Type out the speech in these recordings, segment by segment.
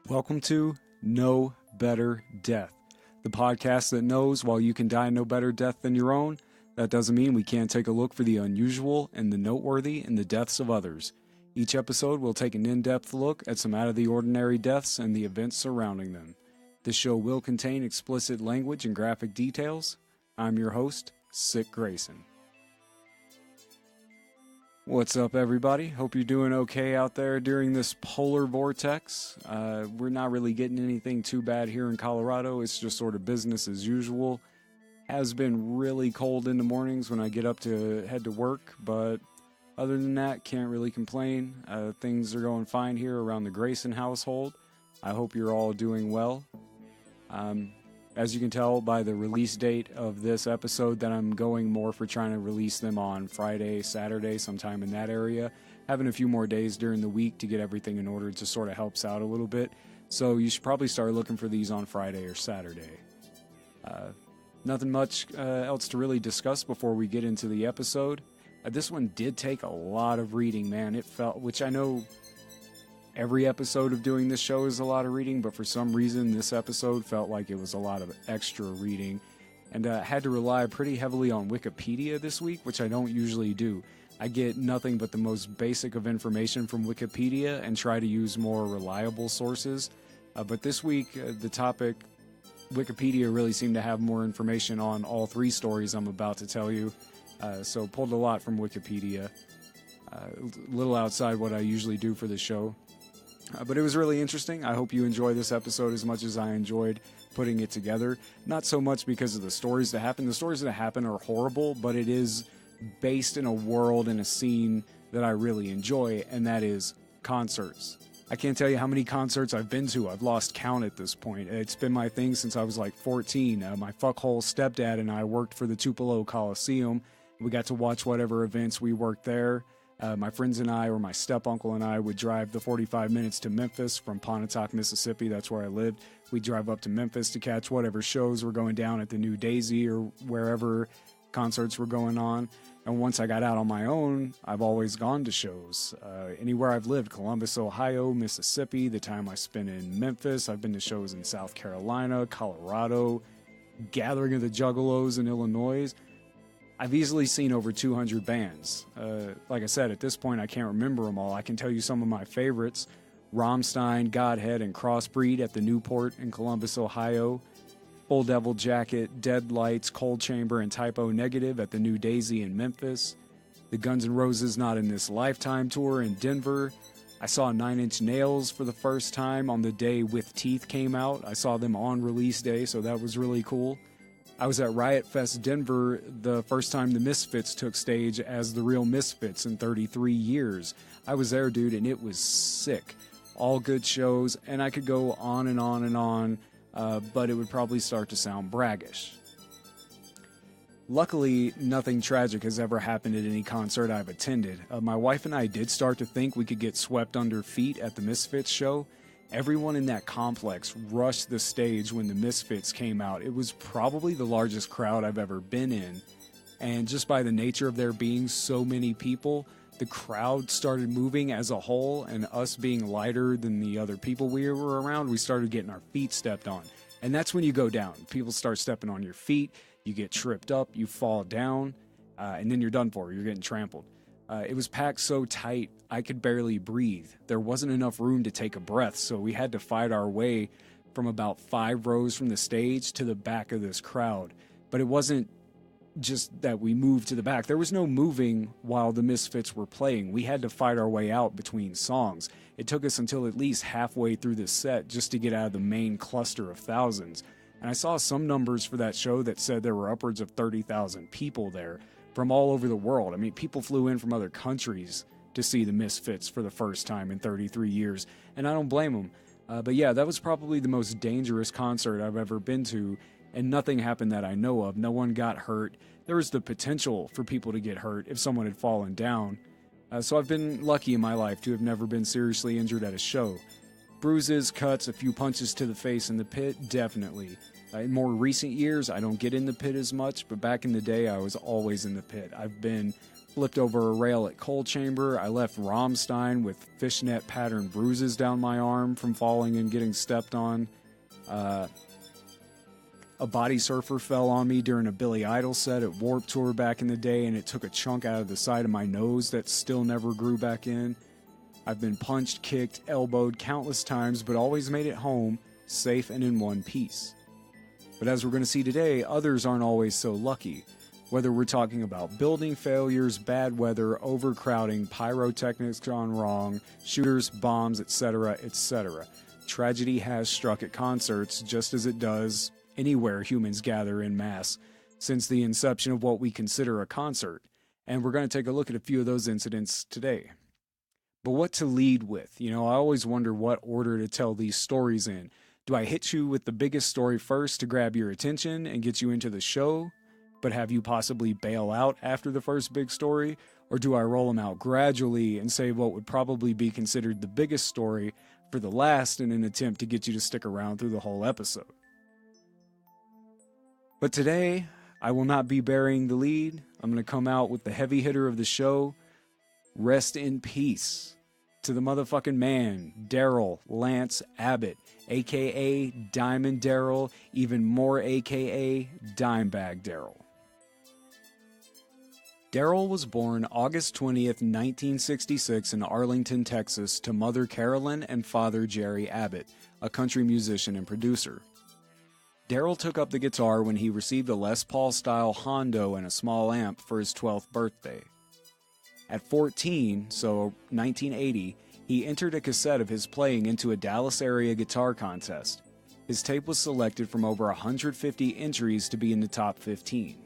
Welcome to No Better Death, the podcast that knows while you can die no better death than your own, that doesn't mean we can't take a look for the unusual and the noteworthy in the deaths of others. Each episode will take an in-depth look at some out-of-the-ordinary deaths and the events surrounding them. This show will contain explicit language and graphic details. I'm your host, Sick Grayson. What's up, everybody? Hope you're doing okay out there during this polar vortex. We're not really getting anything too bad here in Colorado. It's just sort of business as usual. Has been really cold in the mornings when I get up to head to work, but other than that, can't really complain. Things are going fine here around the Grayson household. I hope you're all doing well. As you can tell by the release date of this episode that I'm going more for trying to release them on Friday, Saturday, sometime in that area. Having a few more days during the week to get everything in order just sort of helps out a little bit. So you should probably start looking for these on Friday or Saturday. Nothing much else to really discuss before we get into the episode. This one did take a lot of reading, man. It felt, which I know every episode of doing this show is a lot of reading, but for some reason this episode felt like it was a lot of extra reading, and had to rely pretty heavily on Wikipedia this week, which I don't usually do. I get nothing but the most basic of information from Wikipedia and try to use more reliable sources, but this week the topic, Wikipedia really seemed to have more information on all three stories I'm about to tell you, so pulled a lot from Wikipedia, a little outside what I usually do for the show. But it was really interesting. I hope you enjoy this episode as much as I enjoyed putting it together. Not so much because of the stories that happen. The stories that happen are horrible, but it is based in a world and a scene that I really enjoy, and that is concerts. I can't tell you how many concerts I've been to. I've lost count at this point. It's been my thing since I was like 14. My fuckhole stepdad and I worked for the Tupelo Coliseum. We got to watch whatever events we worked there. My friends and I, or my step-uncle and I, would drive the 45 minutes to Memphis from Pontotoc, Mississippi. That's where I lived. We'd drive up to Memphis to catch whatever shows were going down at the New Daisy or wherever concerts were going on. And once I got out on my own, I've always gone to shows. Anywhere I've lived, Columbus, Ohio, Mississippi, the time I spent in Memphis. I've been to shows in South Carolina, Colorado, Gathering of the Juggalos in Illinois. I've easily seen over 200 bands. Like I said, at this point, I can't remember them all. I can tell you some of my favorites. Rammstein, Godhead, and Crossbreed at the Newport in Columbus, Ohio. Full Devil Jacket, Dead Lights, Cold Chamber, and Typo Negative at the New Daisy in Memphis. The Guns N' Roses Not in This Lifetime tour in Denver. I saw Nine Inch Nails for the first time on the day With Teeth came out. I saw them on release day, so that was really cool. I was at Riot Fest Denver the first time the Misfits took stage as the real Misfits in 33 years. I was there, dude, and it was sick. All good shows, and I could go on and on and on, but it would probably start to sound braggish. Luckily, nothing tragic has ever happened at any concert I've attended. My wife and I did start to think we could get swept under feet at the Misfits show. Everyone in that complex rushed the stage when the Misfits came out. It was probably the largest crowd I've ever been in. And just by the nature of there being so many people, the crowd started moving as a whole, and us being lighter than the other people we were around, we started getting our feet stepped on. And that's when you go down. People start stepping on your feet, you get tripped up, you fall down, and then you're done for. You're getting trampled. It was packed so tight, I could barely breathe. There wasn't enough room to take a breath, so we had to fight our way from about 5 rows from the stage to the back of this crowd. But it wasn't just that we moved to the back. There was no moving while the Misfits were playing. We had to fight our way out between songs. It took us until at least halfway through the set just to get out of the main cluster of thousands. And I saw some numbers for that show that said there were upwards of 30,000 people there from all over the world. I mean, people flew in from other countries to see the Misfits for the first time in 33 years, and I don't blame them. But yeah, that was probably the most dangerous concert I've ever been to, and nothing happened that I know of. No one got hurt. There was the potential for people to get hurt if someone had fallen down. So I've been lucky in my life to have never been seriously injured at a show. Bruises, cuts, a few punches to the face in the pit, definitely. In more recent years, I don't get in the pit as much, but back in the day, I was always in the pit. I've been Flipped over a rail at Coal Chamber. I left Rammstein with fishnet pattern bruises down my arm from falling and getting stepped on. A body surfer fell on me during a Billy Idol set at Warped Tour back in the day, and it took a chunk out of the side of my nose that still never grew back in. I've been punched, kicked, elbowed countless times, but always made it home, safe and in one piece. But as we're going to see today, others aren't always so lucky. Whether we're talking about building failures, bad weather, overcrowding, pyrotechnics gone wrong, shooters, bombs, etc., etc. Tragedy has struck at concerts just as it does anywhere humans gather in mass since the inception of what we consider a concert. And we're going to take a look at a few of those incidents today. But what to lead with? I always wonder what order to tell these stories in. Do I hit you with the biggest story first to grab your attention and get you into the show, but have you possibly bail out after the first big story? Or do I roll them out gradually and say what would probably be considered the biggest story for the last in an attempt to get you to stick around through the whole episode? But today, I will not be burying the lead. I'm going to come out with the heavy hitter of the show. Rest in peace to the motherfucking man, Darrell Lance Abbott, a.k.a. Diamond Darrell, even more a.k.a. Dimebag Darrell. Darrell was born August 20th, 1966 in Arlington, Texas, to mother Carolyn and father Jerry Abbott, a country musician and producer. Darrell took up the guitar when he received a Les Paul-style Hondo and a small amp for his 12th birthday. At 14, so 1980, he entered a cassette of his playing into a Dallas area guitar contest. His tape was selected from over 150 entries to be in the top 15.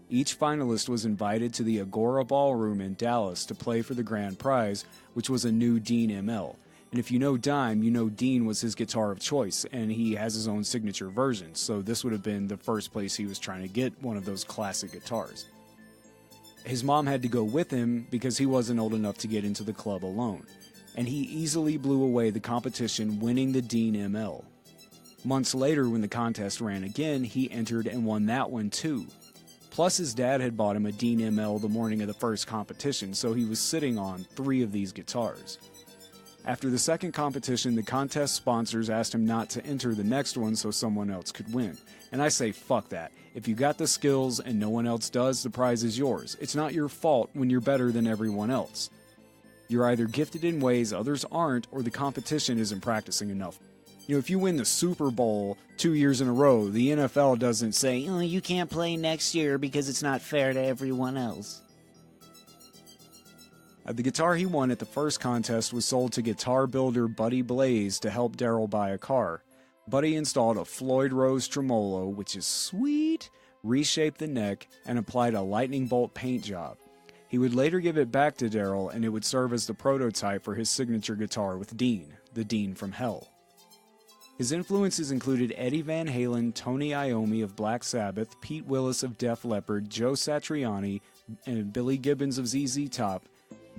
Each finalist was invited to the Agora Ballroom in Dallas to play for the grand prize, which was a new Dean ML. And if you know Dime, you know Dean was his guitar of choice, and he has his own signature version, so this would have been the first place he was trying to get one of those classic guitars. His mom had to go with him because he wasn't old enough to get into the club alone, and he easily blew away the competition, winning the Dean ML. Months later, when the contest ran again, he entered and won that one too. Plus, his dad had bought him a Dean ML the morning of the first competition, so he was sitting on 3 of these guitars. After the second competition, the contest sponsors asked him not to enter the next one so someone else could win. And I say, fuck that. If you got the skills and no one else does, the prize is yours. It's not your fault when you're better than everyone else. You're either gifted in ways others aren't, or the competition isn't practicing enough. If you win the Super Bowl 2 years in a row, the NFL doesn't say, oh, you can't play next year because it's not fair to everyone else. The guitar he won at the first contest was sold to guitar builder Buddy Blaze to help Darrell buy a car. Buddy installed a Floyd Rose tremolo, which is sweet, reshaped the neck, and applied a lightning bolt paint job. He would later give it back to Darrell, and it would serve as the prototype for his signature guitar with Dean, the Dean from Hell. His influences included Eddie Van Halen, Tony Iommi of Black Sabbath, Pete Willis of Def Leppard, Joe Satriani, and Billy Gibbons of ZZ Top,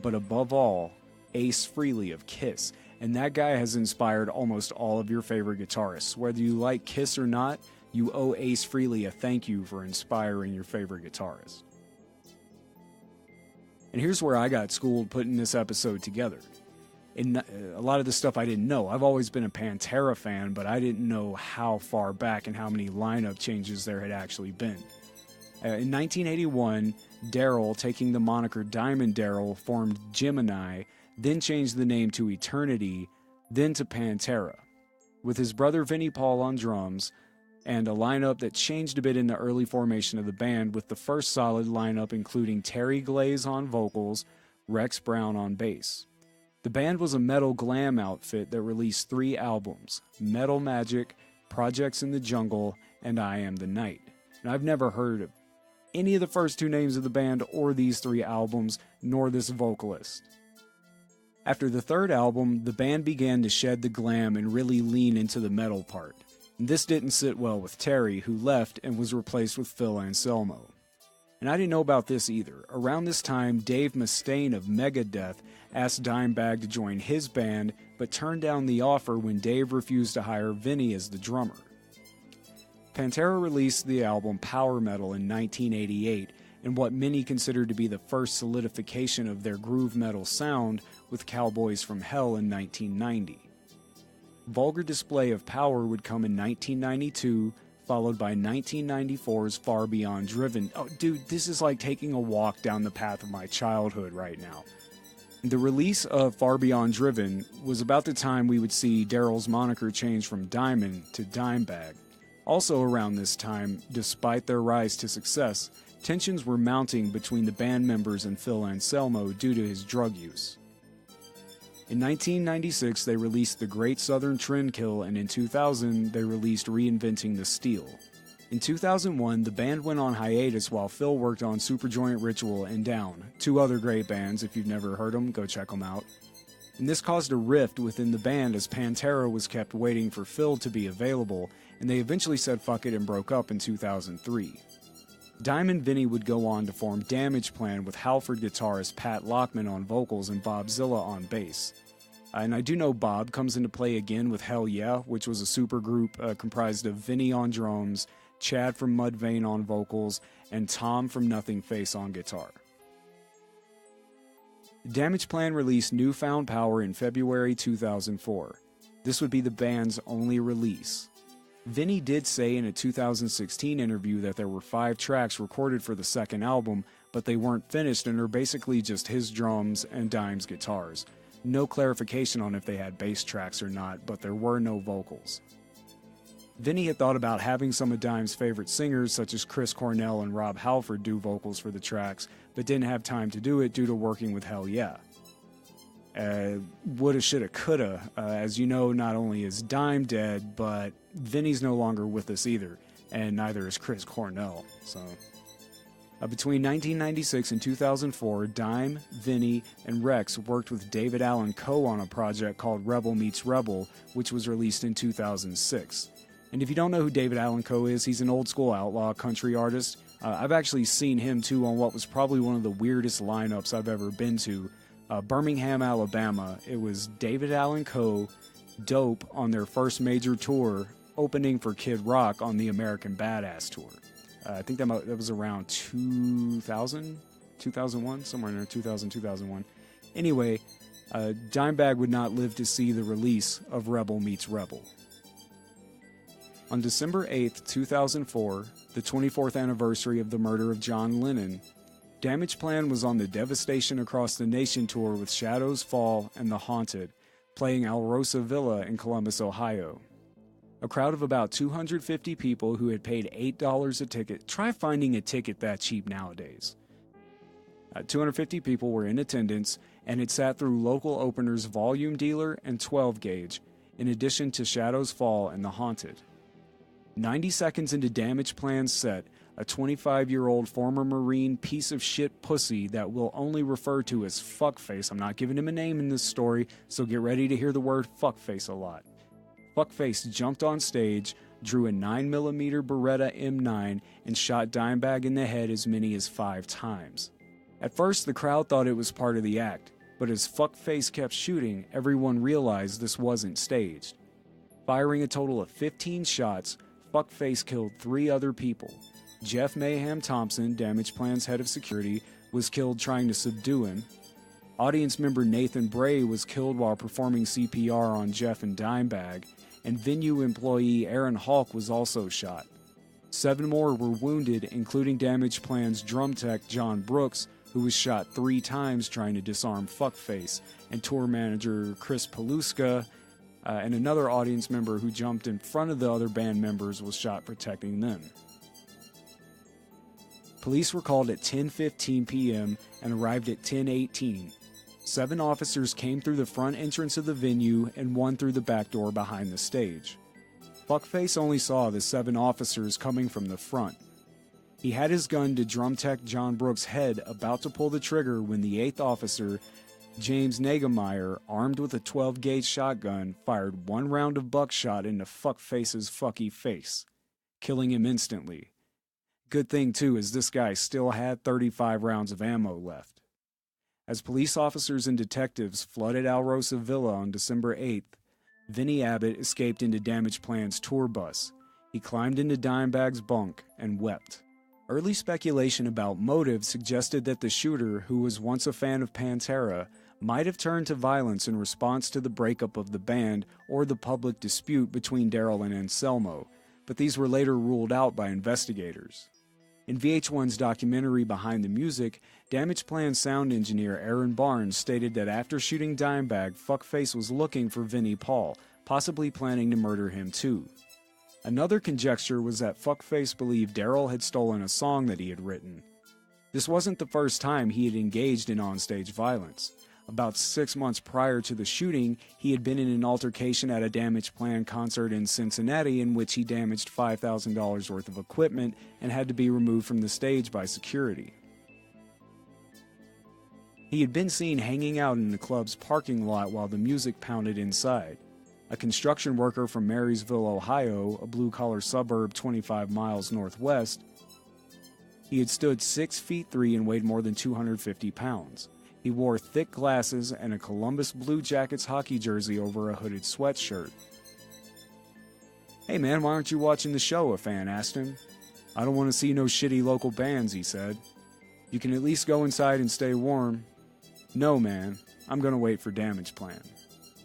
but above all, Ace Frehley of Kiss. And that guy has inspired almost all of your favorite guitarists. Whether you like Kiss or not, you owe Ace Frehley a thank you for inspiring your favorite guitarist. And here's where I got schooled putting this episode together. A lot of the stuff I didn't know. I've always been a Pantera fan, but I didn't know how far back and how many lineup changes there had actually been. In 1981, Darrell, taking the moniker Diamond Darrell, formed Gemini, then changed the name to Eternity, then to Pantera. With his brother Vinnie Paul on drums, and a lineup that changed a bit in the early formation of the band, with the first solid lineup including Terry Glaze on vocals, Rex Brown on bass. The band was a metal glam outfit that released 3 albums, Metal Magic, Projects in the Jungle, and I Am the Night. And I've never heard of any of the first 2 names of the band or these 3 albums, nor this vocalist. After the 3rd album, the band began to shed the glam and really lean into the metal part. And this didn't sit well with Terry, who left and was replaced with Phil Anselmo. And I didn't know about this either. Around this time, Dave Mustaine of Megadeth asked Dimebag to join his band, but turned down the offer when Dave refused to hire Vinnie as the drummer. Pantera released the album Power Metal in 1988, and what many consider to be the first solidification of their groove metal sound with Cowboys from Hell in 1990. Vulgar Display of Power would come in 1992, followed by 1994's Far Beyond Driven. Oh, dude, this is like taking a walk down the path of my childhood right now. The release of Far Beyond Driven was about the time we would see Darrell's moniker change from Diamond to Dimebag. Also around this time, despite their rise to success, tensions were mounting between the band members and Phil Anselmo due to his drug use. In 1996, they released The Great Southern Trendkill, and in 2000, they released Reinventing the Steel. In 2001, the band went on hiatus while Phil worked on Superjoint Ritual and Down, two other great bands. If you've never heard them, go check them out. And this caused a rift within the band as Pantera was kept waiting for Phil to be available, and they eventually said fuck it and broke up in 2003. Dime and Vinny would go on to form Damage Plan with Halford guitarist Pat Lockman on vocals and Bob Zilla on bass. And I do know Bob comes into play again with Hell Yeah, which was a supergroup comprised of Vinny on drums, Chad from Mudvayne on vocals, and Tom from Nothing Face on guitar. Damage Plan released Newfound Power in February 2004. This would be the band's only release. Vinny did say in a 2016 interview that there were 5 tracks recorded for the second album, but they weren't finished and are basically just his drums and Dime's guitars. No clarification on if they had bass tracks or not, but there were no vocals. Vinny had thought about having some of Dime's favorite singers, such as Chris Cornell and Rob Halford, do vocals for the tracks, but didn't have time to do it due to working with Hell Yeah. Woulda, shoulda, coulda. As you know, not only is Dime dead, but Vinny's no longer with us either, and neither is Chris Cornell. So, between 1996 and 2004, Dime, Vinny, and Rex worked with David Allan Coe on a project called Rebel Meets Rebel, which was released in 2006. And if you don't know who David Allan Coe is, he's an old-school outlaw country artist. I've actually seen him, too, on what was probably one of the weirdest lineups I've ever been to. Birmingham, Alabama. It was David Allan Coe, Dope on their first major tour, opening for Kid Rock on the American Badass tour. I think that was around 2000, 2001, somewhere in there, 2000, 2001. Anyway, Dimebag would not live to see the release of Rebel Meets Rebel. On December 8, 2004, the 24th anniversary of the murder of John Lennon, Damage Plan was on the Devastation Across the Nation tour with Shadows Fall and The Haunted, playing Alrosa Villa in Columbus, Ohio. A crowd of about 250 people who had paid $8 a ticket. Try finding a ticket that cheap nowadays. 250 people were in attendance, and it sat through local openers Volume Dealer and 12 Gauge, in addition to Shadows Fall and The Haunted. 90 seconds into Damage Plan's set, a 25-year-old former Marine piece of shit pussy that we'll only refer to as Fuckface. I'm not giving him a name in this story, so get ready to hear the word Fuckface a lot. Fuckface jumped on stage, drew a 9mm Beretta M9, and shot Dimebag in the head as many as 5 times. At first, the crowd thought it was part of the act, but as Fuckface kept shooting, everyone realized this wasn't staged. Firing a total of 15 shots, Fuckface killed 3 other people. Jeff Mayhem Thompson, Damage Plan's head of security, was killed trying to subdue him. Audience member Nathan Bray was killed while performing CPR on Jeff and Dimebag, and venue employee Aaron Hawk was also shot. 7 more were wounded, including Damage Plan's drum tech John Brooks, who was shot 3 times trying to disarm Fuckface, and tour manager Chris Paluska, and another audience member who jumped in front of the other band members was shot protecting them. Police were called at 10:15 p.m. and arrived at 10:18. 7 officers came through the front entrance of the venue and 1 through the back door behind the stage. Fuckface only saw the 7 officers coming from the front. He had his gun to drum tech John Brooks' head, about to pull the trigger when the 8th officer, James Nagemeyer, armed with a 12-gauge shotgun, fired 1 round of buckshot into Fuckface's fucky face, killing him instantly. Good thing, too, is this guy still had 35 rounds of ammo left. As police officers and detectives flooded Alrosa Villa on December 8th, Vinny Abbott escaped into Damage Plan's tour bus. He climbed into Dimebag's bunk and wept. Early speculation about motive suggested that the shooter, who was once a fan of Pantera, might have turned to violence in response to the breakup of the band or the public dispute between Darrell and Anselmo, but these were later ruled out by investigators. In VH1's documentary Behind the Music, Damageplan sound engineer Aaron Barnes stated that after shooting Dimebag, Fuckface was looking for Vinnie Paul, possibly planning to murder him too. Another conjecture was that Fuckface believed Darrell had stolen a song that he had written. This wasn't the first time he had engaged in onstage violence. About 6 months prior to the shooting, he had been in an altercation at a Damageplan concert in Cincinnati in which he damaged $5,000 worth of equipment and had to be removed from the stage by security. He had been seen hanging out in the club's parking lot while the music pounded inside. A construction worker from Marysville, Ohio, a blue-collar suburb 25 miles northwest, he had stood 6 feet 3 and weighed more than 250 pounds. He wore thick glasses and a Columbus Blue Jackets hockey jersey over a hooded sweatshirt. "Hey man, why aren't you watching the show?" a fan asked him. "I don't want to see no shitty local bands," he said. "You can at least go inside and stay warm." "No man, I'm gonna wait for Damageplan."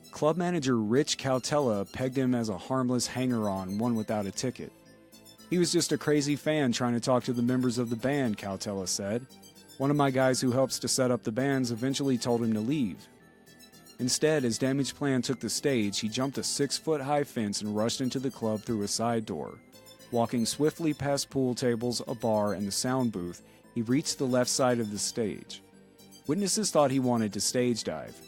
Club manager Rich Cautella pegged him as a harmless hanger-on, one without a ticket. "He was just a crazy fan trying to talk to the members of the band," Cautella said. "One of my guys who helps to set up the bands eventually told him to leave." Instead, as Damageplan took the stage, he jumped a 6-foot-high fence and rushed into the club through a side door. Walking swiftly past pool tables, a bar, and the sound booth, he reached the left side of the stage. Witnesses thought he wanted to stage dive.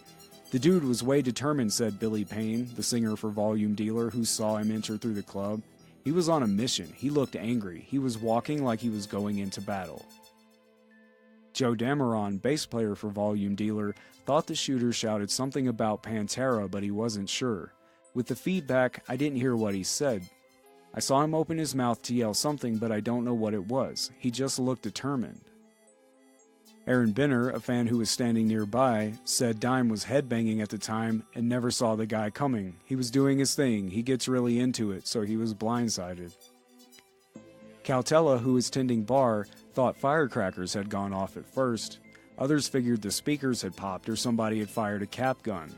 "The dude was way determined," said Billy Payne, the singer for Volume Dealer, who saw him enter through the club. "He was on a mission. He looked angry. He was walking like he was going into battle." Joe Dameron, bass player for Volume Dealer, thought the shooter shouted something about Pantera, but he wasn't sure. "With the feedback, I didn't hear what he said. I saw him open his mouth to yell something, but I don't know what it was. He just looked determined." Aaron Benner, a fan who was standing nearby, said Dime was headbanging at the time and never saw the guy coming. "He was doing his thing. He gets really into it, so he was blindsided." Cautella, who was tending bar, thought firecrackers had gone off at first. Others figured the speakers had popped or somebody had fired a cap gun.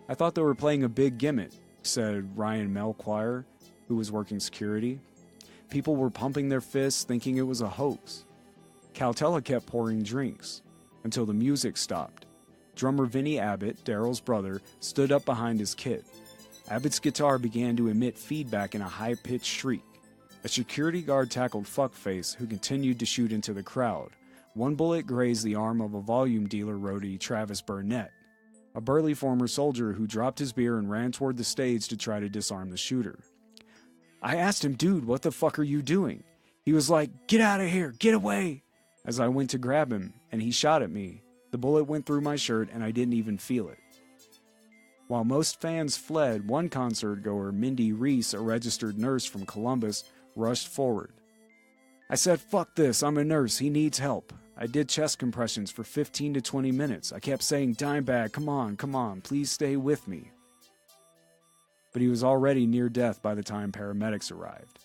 "I thought they were playing a big gimmick," said Ryan Melchior, who was working security. "People were pumping their fists thinking it was a hoax." Cautella kept pouring drinks until the music stopped. Drummer Vinnie Abbott, Darrell's brother, stood up behind his kit. Abbott's guitar began to emit feedback in a high-pitched shriek. A security guard tackled Fuckface, who continued to shoot into the crowd. One bullet grazed the arm of a Volume Dealer roadie, Travis Burnett, a burly former soldier who dropped his beer and ran toward the stage to try to disarm the shooter. "I asked him, 'Dude, what the fuck are you doing?' He was like, 'Get out of here, get away!' As I went to grab him, and he shot at me. The bullet went through my shirt and I didn't even feel it." While most fans fled, one concert goer, Mindy Reese, a registered nurse from Columbus, rushed forward. "I said, 'Fuck this, I'm a nurse, he needs help.' I did chest compressions for 15 to 20 minutes. I kept saying, 'Dimebag, come on, please stay with me.'" But he was already near death by the time paramedics arrived.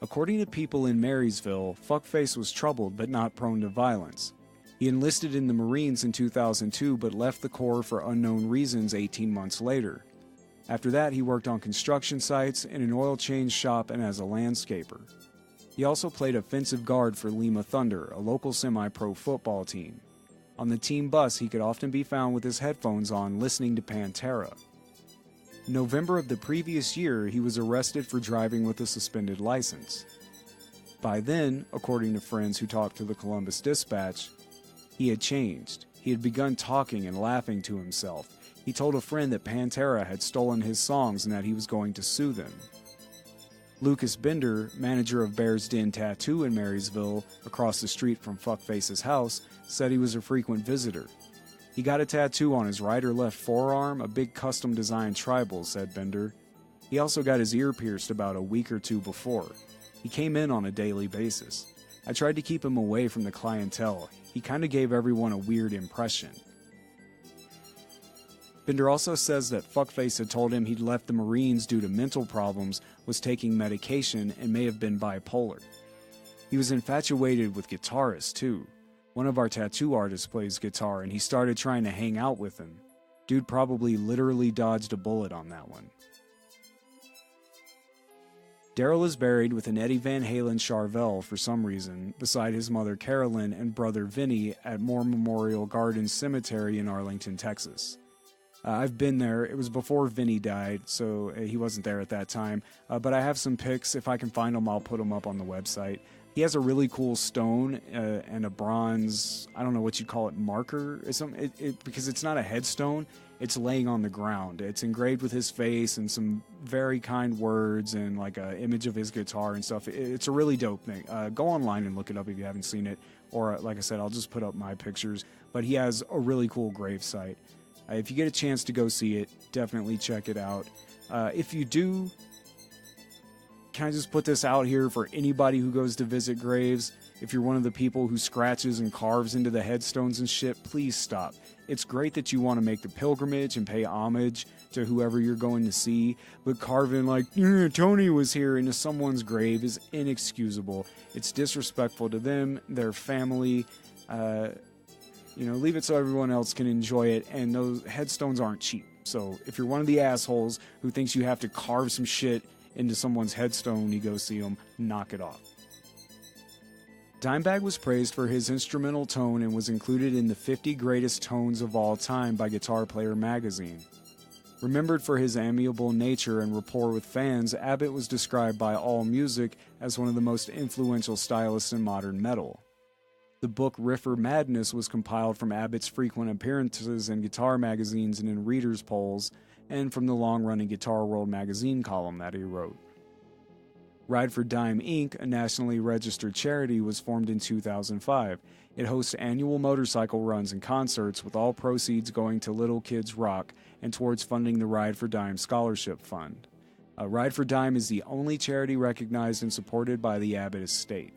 According to people in Marysville, Fuckface was troubled but not prone to violence. He enlisted in the Marines in 2002 but left the Corps for unknown reasons 18 months later. After that, he worked on construction sites, in an oil change shop, and as a landscaper. He also played offensive guard for Lima Thunder, a local semi-pro football team. On the team bus, he could often be found with his headphones on, listening to Pantera. In November of the previous year, he was arrested for driving with a suspended license. By then, according to friends who talked to the Columbus Dispatch, he had changed. He had begun talking and laughing to himself. He told a friend that Pantera had stolen his songs and that he was going to sue them. Lucas Bender, manager of Bear's Den Tattoo in Marysville, across the street from Fuckface's house, said he was a frequent visitor. "He got a tattoo on his right or left forearm, a big custom-designed tribal," said Bender. "He also got his ear pierced about a week or two before. He came in on a daily basis. I tried to keep him away from the clientele. He kind of gave everyone a weird impression." Bender also says that Fuckface had told him he'd left the Marines due to mental problems, was taking medication, and may have been bipolar. He was infatuated with guitarists, too. One of our tattoo artists plays guitar, and he started trying to hang out with him. Dude probably literally dodged a bullet on that one. Darrell is buried with an Eddie Van Halen Charvel for some reason, beside his mother Carolyn and brother Vinny at Moore Memorial Gardens Cemetery in Arlington, Texas. I've been there. It was before Vinny died, so he wasn't there at that time. But I have some pics. If I can find them, I'll put them up on the website. He has a really cool stone and a bronze, I don't know what you'd call it, marker or something. Because it's not a headstone, it's laying on the ground. It's engraved with his face and some very kind words and like an image of his guitar and stuff. It's a really dope thing. Go online and look it up if you haven't seen it. Or like I said, I'll just put up my pictures. But he has a really cool gravesite. If you get a chance to go see it, definitely check it out. If you do, can I just put this out here for anybody who goes to visit graves? If you're one of the people who scratches and carves into the headstones and shit, please stop. It's great that you want to make the pilgrimage and pay homage to whoever you're going to see, but carving like, Tony was here into someone's grave is inexcusable. It's disrespectful to them, their family. Leave it so everyone else can enjoy it, and those headstones aren't cheap. So if you're one of the assholes who thinks you have to carve some shit into someone's headstone when you go see them, knock it off. Dimebag was praised for his instrumental tone and was included in the 50 Greatest Tones of All Time by Guitar Player magazine. Remembered for his amiable nature and rapport with fans, Abbott was described by AllMusic as one of the most influential stylists in modern metal. The book Riffer Madness was compiled from Abbott's frequent appearances in guitar magazines and in readers' polls, and from the long-running Guitar World magazine column that he wrote. Ride for Dime Inc., a nationally registered charity, was formed in 2005. It hosts annual motorcycle runs and concerts, with all proceeds going to Little Kids Rock and towards funding the Ride for Dime Scholarship Fund. Ride for Dime is the only charity recognized and supported by the Abbott estate.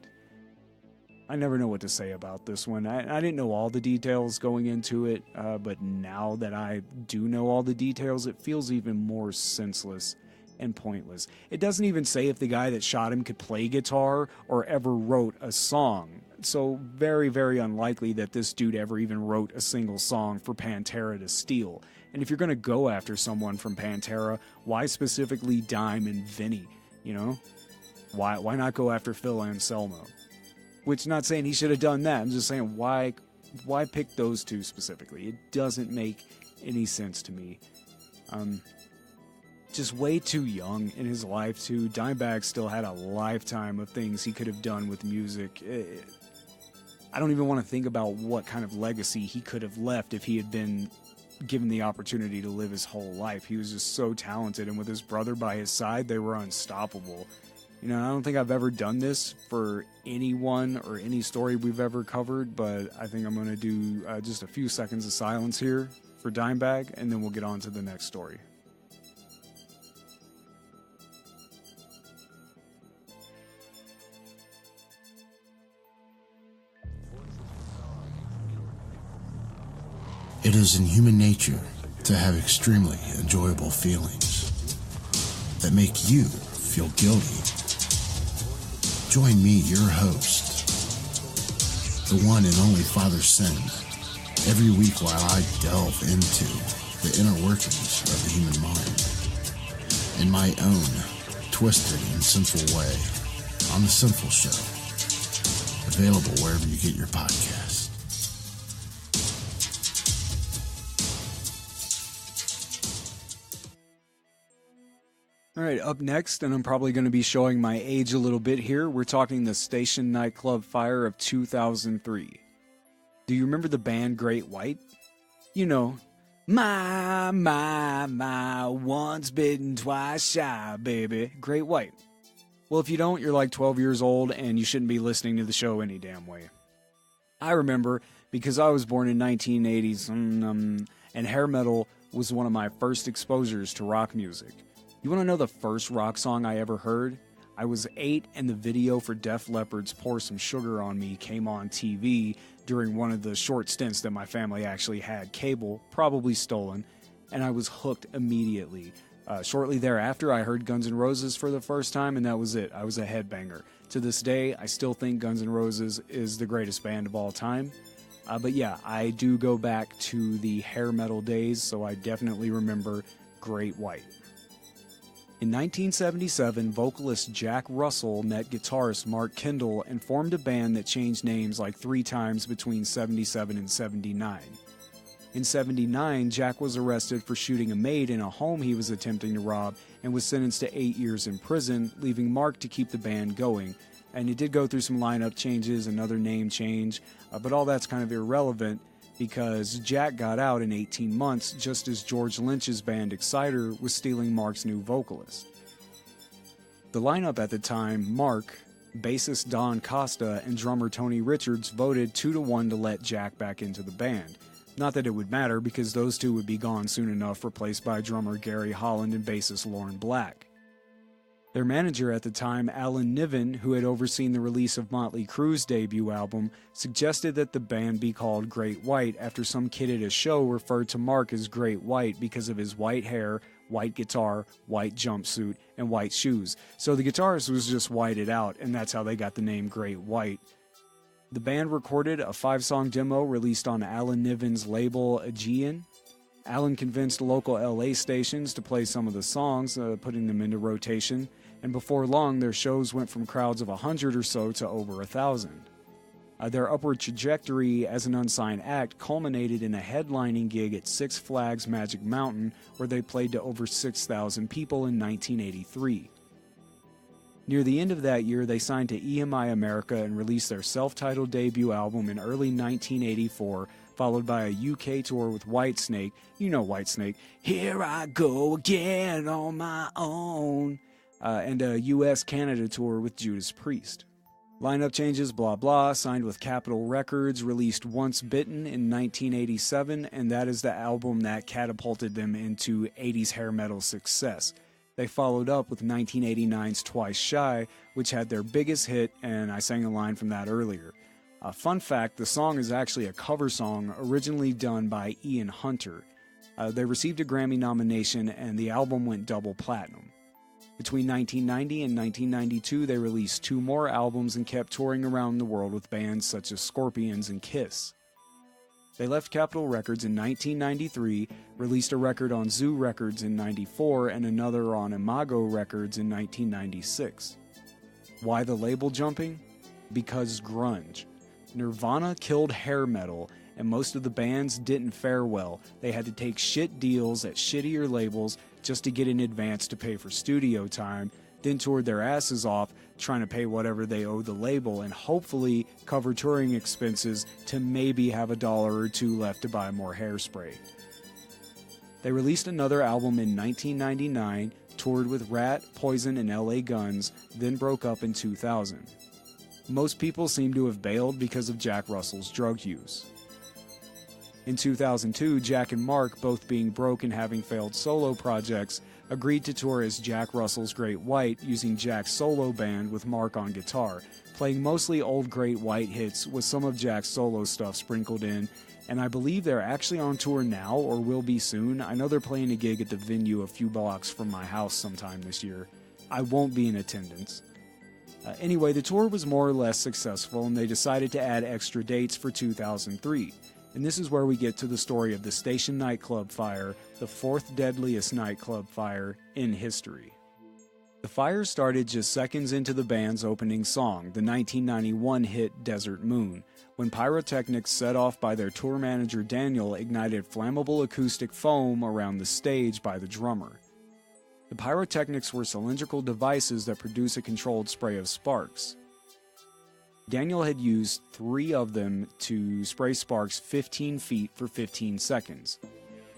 I never know what to say about this one. I didn't know all the details going into it, but now that I do know all the details, it feels even more senseless and pointless. It doesn't even say if the guy that shot him could play guitar or ever wrote a song. So very, very unlikely that this dude ever even wrote a single song for Pantera to steal. And if you're going to go after someone from Pantera, why specifically Dime and Vinny? Why not go after Phil Anselmo? Which, not saying he should have done that. I'm just saying, why pick those two specifically? It doesn't make any sense to me. Just way too young in his life, too. Dimebag still had a lifetime of things he could have done with music. I don't even want to think about what kind of legacy he could have left if he had been given the opportunity to live his whole life. He was just so talented, and with his brother by his side, they were unstoppable. I don't think I've ever done this for anyone or any story we've ever covered, but I think I'm going to do just a few seconds of silence here for Dimebag, and then we'll get on to the next story. It is in human nature to have extremely enjoyable feelings that make you feel guilty. Join me, your host, the one and only Father Sin, every week while I delve into the inner workings of the human mind in my own twisted and sinful way on The Sinful Show, available wherever you get your podcasts. All right, up next, and I'm probably going to be showing my age a little bit here, we're talking the Station Nightclub Fire of 2003. Do you remember the band Great White? My, once bitten, twice shy, baby. Great White. Well, if you don't, you're like 12 years old, and you shouldn't be listening to the show any damn way. I remember, because I was born in 1980s, and hair metal was one of my first exposures to rock music. You want to know the first rock song I ever heard? I was 8, and the video for Def Leppard's Pour Some Sugar on Me came on TV during one of the short stints that my family actually had cable, probably stolen, and I was hooked immediately. Shortly thereafter, I heard Guns N' Roses for the first time, and that was it. I was a headbanger. To this day, I still think Guns N' Roses is the greatest band of all time. But yeah, I do go back to the hair metal days, so I definitely remember Great White. In 1977, vocalist Jack Russell met guitarist Mark Kendall and formed a band that changed names like 3 times between 77 and 79. In 79, Jack was arrested for shooting a maid in a home he was attempting to rob and was sentenced to 8 years in prison, leaving Mark to keep the band going. And it did go through some lineup changes, another name change, but all that's kind of irrelevant because Jack got out in 18 months just as George Lynch's band Exciter was stealing Mark's new vocalist. The lineup at the time, Mark, bassist Don Costa, and drummer Tony Richards voted 2-1 to let Jack back into the band. Not that it would matter because those two would be gone soon enough, replaced by drummer Gary Holland and bassist Lauren Black. Their manager at the time, Alan Niven, who had overseen the release of Motley Crue's debut album, suggested that the band be called Great White after some kid at a show referred to Mark as Great White because of his white hair, white guitar, white jumpsuit, and white shoes. So the guitarist was just whited out, and that's how they got the name Great White. The band recorded a 5-song demo released on Alan Niven's label Aegean. Alan convinced local LA stations to play some of the songs, putting them into rotation, and before long their shows went from crowds of 100 or so to over 1,000. Their upward trajectory as an unsigned act culminated in a headlining gig at Six Flags Magic Mountain, where they played to over 6,000 people in 1983. Near the end of that year, they signed to EMI America and released their self-titled debut album in early 1984, followed by a UK tour with Whitesnake. You know Whitesnake. Here I go again on my own. And a US-Canada tour with Judas Priest. Lineup changes, blah blah, signed with Capitol Records, released Once Bitten in 1987, and that is the album that catapulted them into 80s hair metal success. They followed up with 1989's Twice Shy, which had their biggest hit, and I sang a line from that earlier. Fun fact, the song is actually a cover song originally done by Ian Hunter. They received a Grammy nomination, and the album went double platinum. Between 1990 and 1992, they released 2 more albums and kept touring around the world with bands such as Scorpions and Kiss. They left Capitol Records in 1993, released a record on Zoo Records in 94, and another on Imago Records in 1996. Why the label jumping? Because grunge. Nirvana killed hair metal, and most of the bands didn't fare well. They had to take shit deals at shittier labels just to get an advance to pay for studio time, then toured their asses off trying to pay whatever they owed the label and hopefully cover touring expenses to maybe have $1 or $2 left to buy more hairspray. They released another album in 1999, toured with Rat, Poison, and LA Guns, then broke up in 2000. Most people seem to have bailed because of Jack Russell's drug use. In 2002, Jack and Mark, both being broke and having failed solo projects, agreed to tour as Jack Russell's Great White using Jack's solo band with Mark on guitar, playing mostly old Great White hits with some of Jack's solo stuff sprinkled in, and I believe they're actually on tour now or will be soon. I know they're playing a gig at the venue a few blocks from my house sometime this year. I won't be in attendance. Anyway, the tour was more or less successful and they decided to add extra dates for 2003. And this is where we get to the story of the Station nightclub fire, the 4th deadliest nightclub fire in history. The fire started just seconds into the band's opening song, the 1991 hit Desert Moon, when pyrotechnics set off by their tour manager Daniel ignited flammable acoustic foam around the stage by the drummer. The pyrotechnics were cylindrical devices that produce a controlled spray of sparks. Daniel had used 3 of them to spray sparks 15 feet for 15 seconds.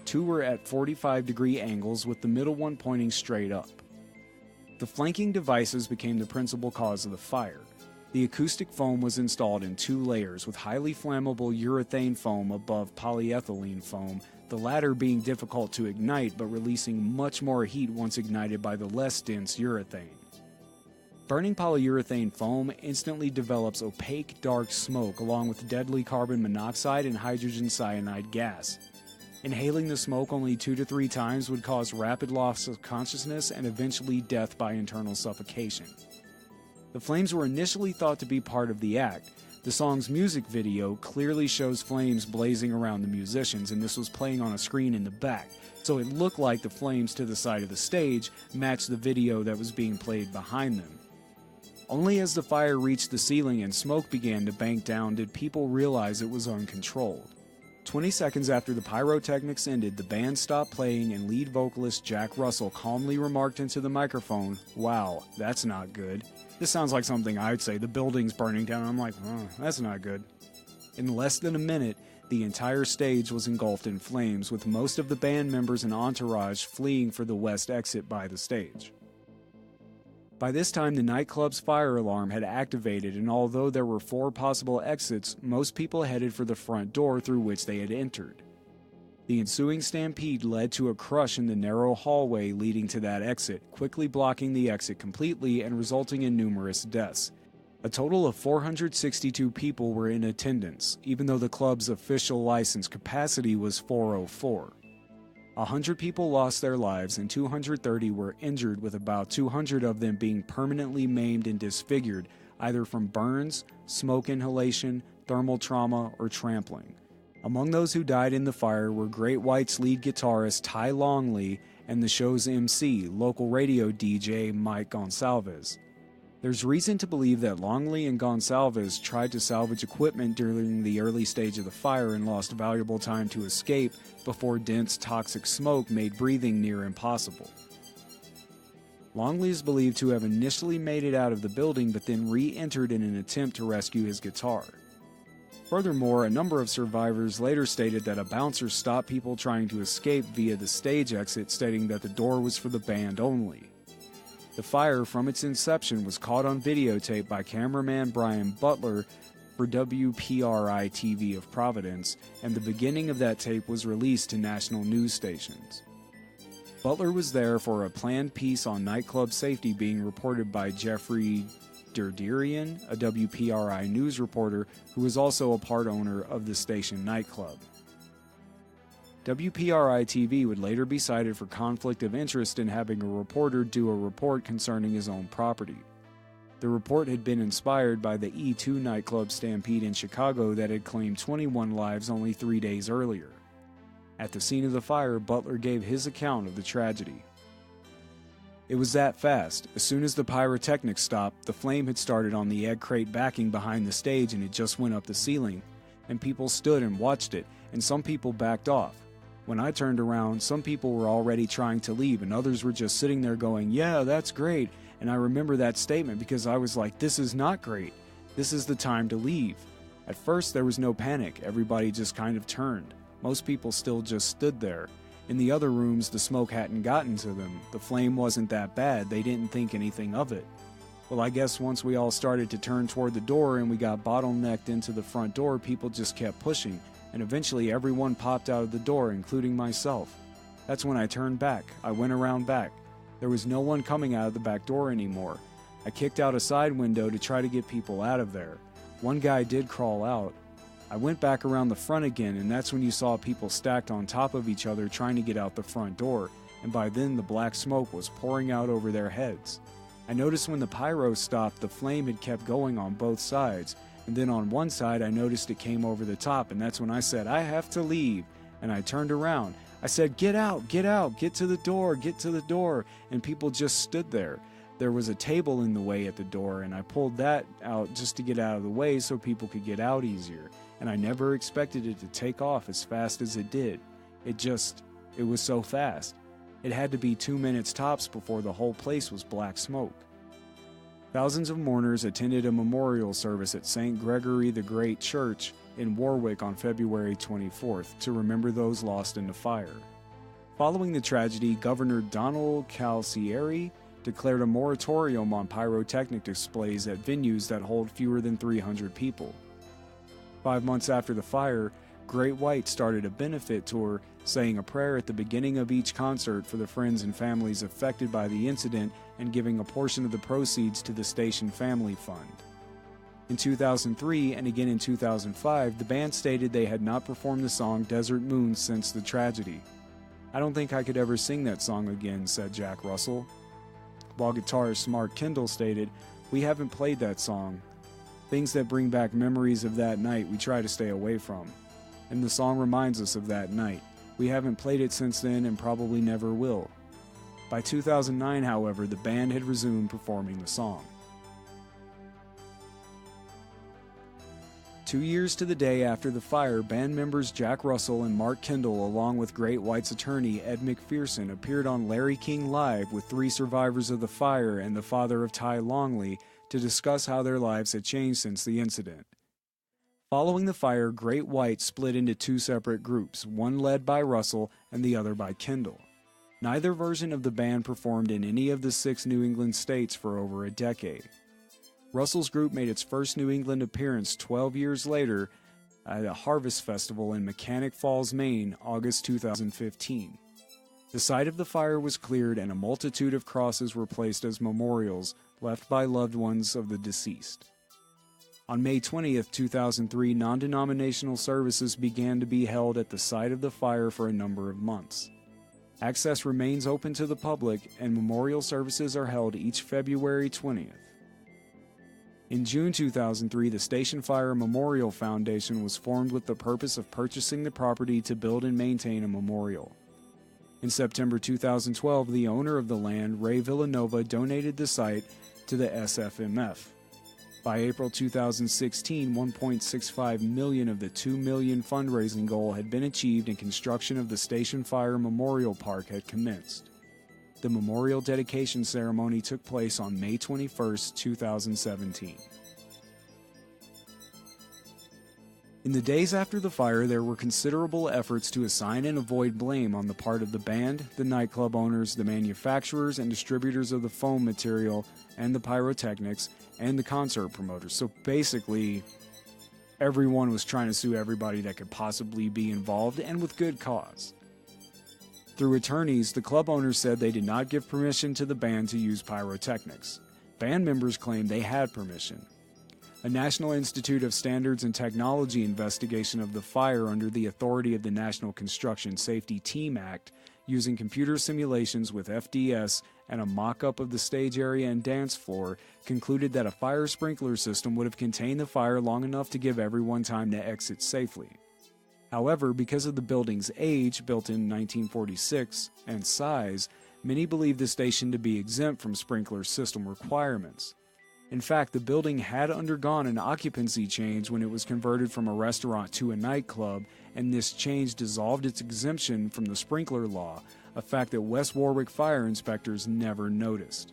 2 were at 45-degree angles with the middle one pointing straight up. The flanking devices became the principal cause of the fire. The acoustic foam was installed in 2 layers with highly flammable urethane foam above polyethylene foam, the latter being difficult to ignite but releasing much more heat once ignited by the less dense urethane. Burning polyurethane foam instantly develops opaque, dark smoke along with deadly carbon monoxide and hydrogen cyanide gas. Inhaling the smoke only 2 to 3 times would cause rapid loss of consciousness and eventually death by internal suffocation. The flames were initially thought to be part of the act. The song's music video clearly shows flames blazing around the musicians, and this was playing on a screen in the back, so it looked like the flames to the side of the stage matched the video that was being played behind them. Only as the fire reached the ceiling and smoke began to bank down did people realize it was uncontrolled. 20 seconds after the pyrotechnics ended, the band stopped playing and lead vocalist Jack Russell calmly remarked into the microphone, "Wow, that's not good." This sounds like something I'd say. The building's burning down. I'm like, oh, that's not good. In less than a minute, the entire stage was engulfed in flames, with most of the band members and entourage fleeing for the west exit by the stage. By this time, the nightclub's fire alarm had activated, and although there were 4 possible exits, most people headed for the front door through which they had entered. The ensuing stampede led to a crush in the narrow hallway leading to that exit, quickly blocking the exit completely and resulting in numerous deaths. A total of 462 people were in attendance, even though the club's official license capacity was 404. 100 people lost their lives and 230 were injured, with about 200 of them being permanently maimed and disfigured, either from burns, smoke inhalation, thermal trauma, or trampling. Among those who died in the fire were Great White's lead guitarist Ty Longley and the show's MC, local radio DJ Mike Gonsalves. There's reason to believe that Longley and Gonsalves tried to salvage equipment during the early stage of the fire and lost valuable time to escape before dense toxic smoke made breathing near impossible. Longley is believed to have initially made it out of the building but then re-entered in an attempt to rescue his guitar. Furthermore, a number of survivors later stated that a bouncer stopped people trying to escape via the stage exit, stating that the door was for the band only. The fire from its inception was caught on videotape by cameraman Brian Butler for WPRI-TV of Providence, and the beginning of that tape was released to national news stations. Butler was there for a planned piece on nightclub safety being reported by Jeffrey Derderian, a WPRI news reporter who was also a part owner of the station nightclub. WPRI-TV would later be cited for conflict of interest in having a reporter do a report concerning his own property. The report had been inspired by the E2 nightclub stampede in Chicago that had claimed 21 lives only 3 days earlier. At the scene of the fire, Butler gave his account of the tragedy. It was that fast. As soon as the pyrotechnics stopped, the flame had started on the egg crate backing behind the stage and it just went up the ceiling, and people stood and watched it, and some people backed off. When I turned around, some people were already trying to leave and others were just sitting there going, "Yeah, that's great." And I remember that statement because I was like, this is not great. This is the time to leave. At first there was no panic. Everybody just kind of turned. Most people still just stood there. In the other rooms, the smoke hadn't gotten to them. The flame wasn't that bad. They didn't think anything of it. Well, I guess once we all started to turn toward the door and we got bottlenecked into the front door, people just kept pushing. And eventually everyone popped out of the door, including myself. That's when I turned back. I went around back. There was no one coming out of the back door anymore. I kicked out a side window to try to get people out of there. One guy did crawl out. I went back around the front again, and that's when you saw people stacked on top of each other trying to get out the front door, and by then the black smoke was pouring out over their heads. I noticed when the pyro stopped, the flame had kept going on both sides. And then on one side, I noticed it came over the top, and that's when I said, "I have to leave." And I turned around. I said, get out, get to the door, get to the door." And people just stood there. There was a table in the way at the door, and I pulled that out just to get out of the way so people could get out easier. And I never expected it to take off as fast as it did. It was so fast. It had to be 2 minutes tops before the whole place was black smoke. Thousands of mourners attended a memorial service at St. Gregory the Great Church in Warwick on February 24th to remember those lost in the fire. Following the tragedy, Governor Donald Calciari declared a moratorium on pyrotechnic displays at venues that hold fewer than 300 people. 5 months after the fire, Great White started a benefit tour, saying a prayer at the beginning of each concert for the friends and families affected by the incident and giving a portion of the proceeds to the station family fund. In 2003 and again in 2005, the band stated they had not performed the song Desert Moon since the tragedy. "I don't think I could ever sing that song again," said Jack Russell. While guitarist Mark Kendall stated, "We haven't played that song. Things that bring back memories of that night we try to stay away from. And the song reminds us of that night. We haven't played it since then and probably never will." By 2009, however, the band had resumed performing the song. 2 years to the day after the fire, band members Jack Russell and Mark Kendall, along with Great White's attorney Ed McPherson, appeared on Larry King Live with 3 survivors of the fire and the father of Ty Longley to discuss how their lives had changed since the incident. Following the fire, Great White split into 2 separate groups, one led by Russell and the other by Kendall. Neither version of the band performed in any of the 6 New England states for over a decade. Russell's group made its first New England appearance 12 years later at a harvest festival in Mechanic Falls, Maine, August 2015. The site of the fire was cleared and a multitude of crosses were placed as memorials left by loved ones of the deceased. On May 20th, 2003, non-denominational services began to be held at the site of the fire for a number of months. Access remains open to the public, and memorial services are held each February 20th. In June 2003, the Station Fire Memorial Foundation was formed with the purpose of purchasing the property to build and maintain a memorial. In September 2012, the owner of the land, Ray Villanova, donated the site to the SFMF. By April 2016, $1.65 million of the $2 million fundraising goal had been achieved and construction of the Station Fire Memorial Park had commenced. The memorial dedication ceremony took place on May 21, 2017. In the days after the fire, there were considerable efforts to assign and avoid blame on the part of the band, the nightclub owners, the manufacturers and distributors of the foam material, and the pyrotechnics, and the concert promoters. So basically, everyone was trying to sue everybody that could possibly be involved, and with good cause. Through attorneys, the club owners said they did not give permission to the band to use pyrotechnics. Band members claimed they had permission. A National Institute of Standards and Technology investigation of the fire under the authority of the National Construction Safety Team Act, using computer simulations with FDS and a mock-up of the stage area and dance floor, concluded that a fire sprinkler system would have contained the fire long enough to give everyone time to exit safely. However, because of the building's age, built in 1946, and size, many believe the station to be exempt from sprinkler system requirements. In fact, the building had undergone an occupancy change when it was converted from a restaurant to a nightclub, and this change dissolved its exemption from the sprinkler law, a fact that West Warwick fire inspectors never noticed.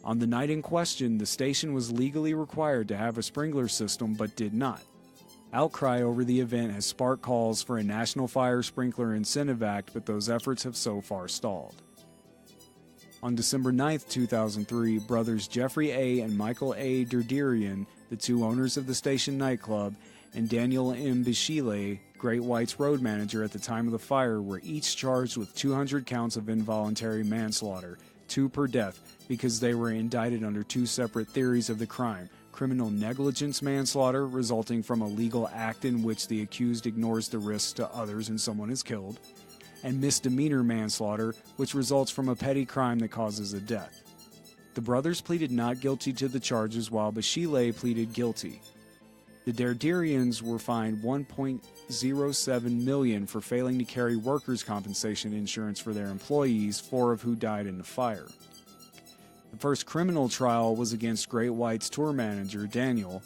On the night in question, the station was legally required to have a sprinkler system but did not. Outcry over the event has sparked calls for a National Fire Sprinkler Incentive Act, but those efforts have so far stalled. On December 9, 2003, brothers Jeffrey A. and Michael A. Derderian, the 2 owners of the station nightclub, and Daniel M. Bishile, Great White's road manager at the time of the fire, were each charged with 200 counts of involuntary manslaughter, 2 per death, because they were indicted under 2 separate theories of the crime: criminal negligence manslaughter, resulting from a legal act in which the accused ignores the risks to others and someone is killed, and misdemeanor manslaughter, which results from a petty crime that causes a death. The brothers pleaded not guilty to the charges, while Bishile pleaded guilty. The Derderians were fined $1.07 million for failing to carry workers' compensation insurance for their employees, 4 of who died in the fire. The first criminal trial was against Great White's tour manager, Daniel.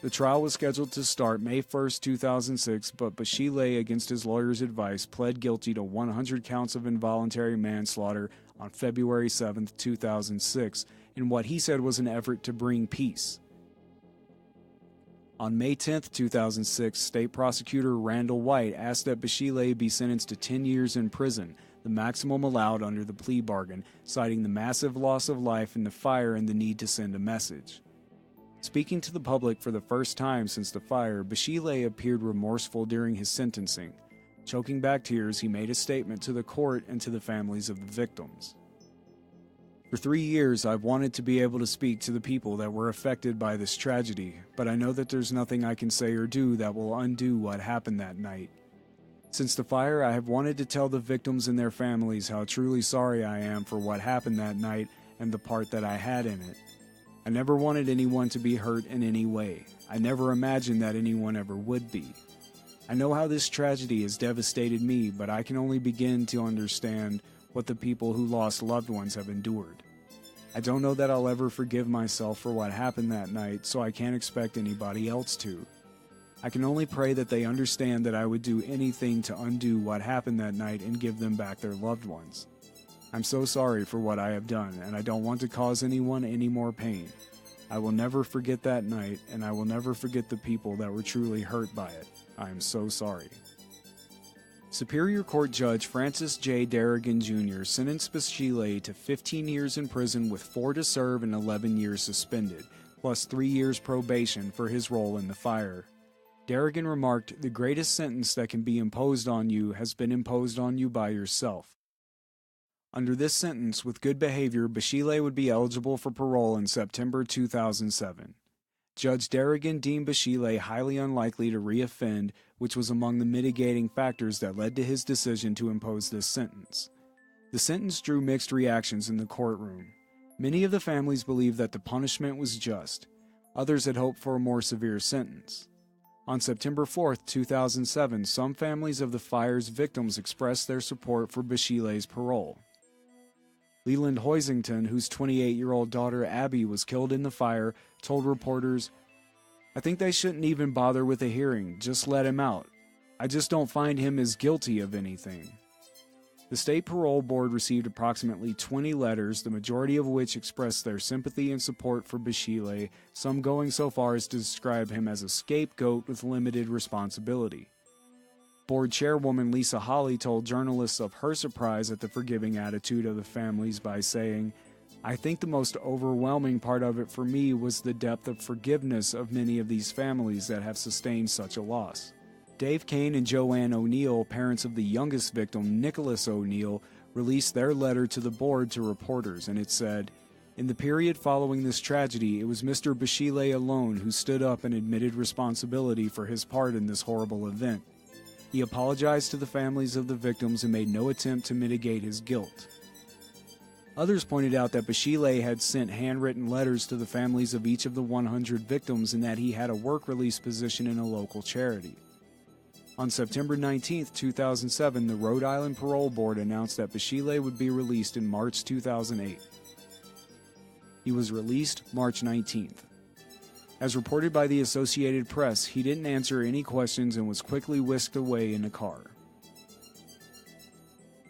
The trial was scheduled to start May 1, 2006, but Bishile, against his lawyer's advice, pled guilty to 100 counts of involuntary manslaughter on February 7, 2006, in what he said was an effort to bring peace. On May 10, 2006, State Prosecutor Randall White asked that Bishile be sentenced to 10 years in prison, the maximum allowed under the plea bargain, citing the massive loss of life in the fire and the need to send a message. Speaking to the public for the first time since the fire, Bishile appeared remorseful during his sentencing. Choking back tears, he made a statement to the court and to the families of the victims. For 3 years, I've wanted to be able to speak to the people that were affected by this tragedy, but I know that there's nothing I can say or do that will undo what happened that night. Since the fire, I have wanted to tell the victims and their families how truly sorry I am for what happened that night and the part that I had in it. I never wanted anyone to be hurt in any way. I never imagined that anyone ever would be. I know how this tragedy has devastated me, but I can only begin to understand what the people who lost loved ones have endured. I don't know that I'll ever forgive myself for what happened that night, so I can't expect anybody else to. I can only pray that they understand that I would do anything to undo what happened that night and give them back their loved ones. I'm so sorry for what I have done, and I don't want to cause anyone any more pain. I will never forget that night, and I will never forget the people that were truly hurt by it. I am so sorry. Superior Court Judge Francis J. Darrigan Jr. sentenced Basile to 15 years in prison with 4 to serve and 11 years suspended, plus 3 years probation for his role in the fire. Darrigan remarked, "The greatest sentence that can be imposed on you has been imposed on you by yourself." Under this sentence, with good behavior, Basile would be eligible for parole in September 2007. Judge Darrigan deemed Basile highly unlikely to reoffend, which was among the mitigating factors that led to his decision to impose this sentence. The sentence drew mixed reactions in the courtroom. Many of the families believed that the punishment was just. Others had hoped for a more severe sentence. On September 4, 2007, some families of the fire's victims expressed their support for Basile's parole. Leland Hoisington, whose 28-year-old daughter Abby was killed in the fire, told reporters, "I think they shouldn't even bother with a hearing, just let him out. I just don't find him as guilty of anything." The State Parole Board received approximately 20 letters, the majority of which expressed their sympathy and support for Basile, some going so far as to describe him as a scapegoat with limited responsibility. Board chairwoman Lisa Hawley told journalists of her surprise at the forgiving attitude of the families by saying, "I think the most overwhelming part of it for me was the depth of forgiveness of many of these families that have sustained such a loss." Dave Kane and Joanne O'Neill, parents of the youngest victim, Nicholas O'Neill, released their letter to the board to reporters, and it said, "In the period following this tragedy, it was Mr. Basile alone who stood up and admitted responsibility for his part in this horrible event. He apologized to the families of the victims and made no attempt to mitigate his guilt." Others pointed out that Basile had sent handwritten letters to the families of each of the 100 victims and that he had a work release position in a local charity. On September 19, 2007, the Rhode Island Parole Board announced that Basile would be released in March 2008. He was released March 19th. As reported by the Associated Press, he didn't answer any questions and was quickly whisked away in a car.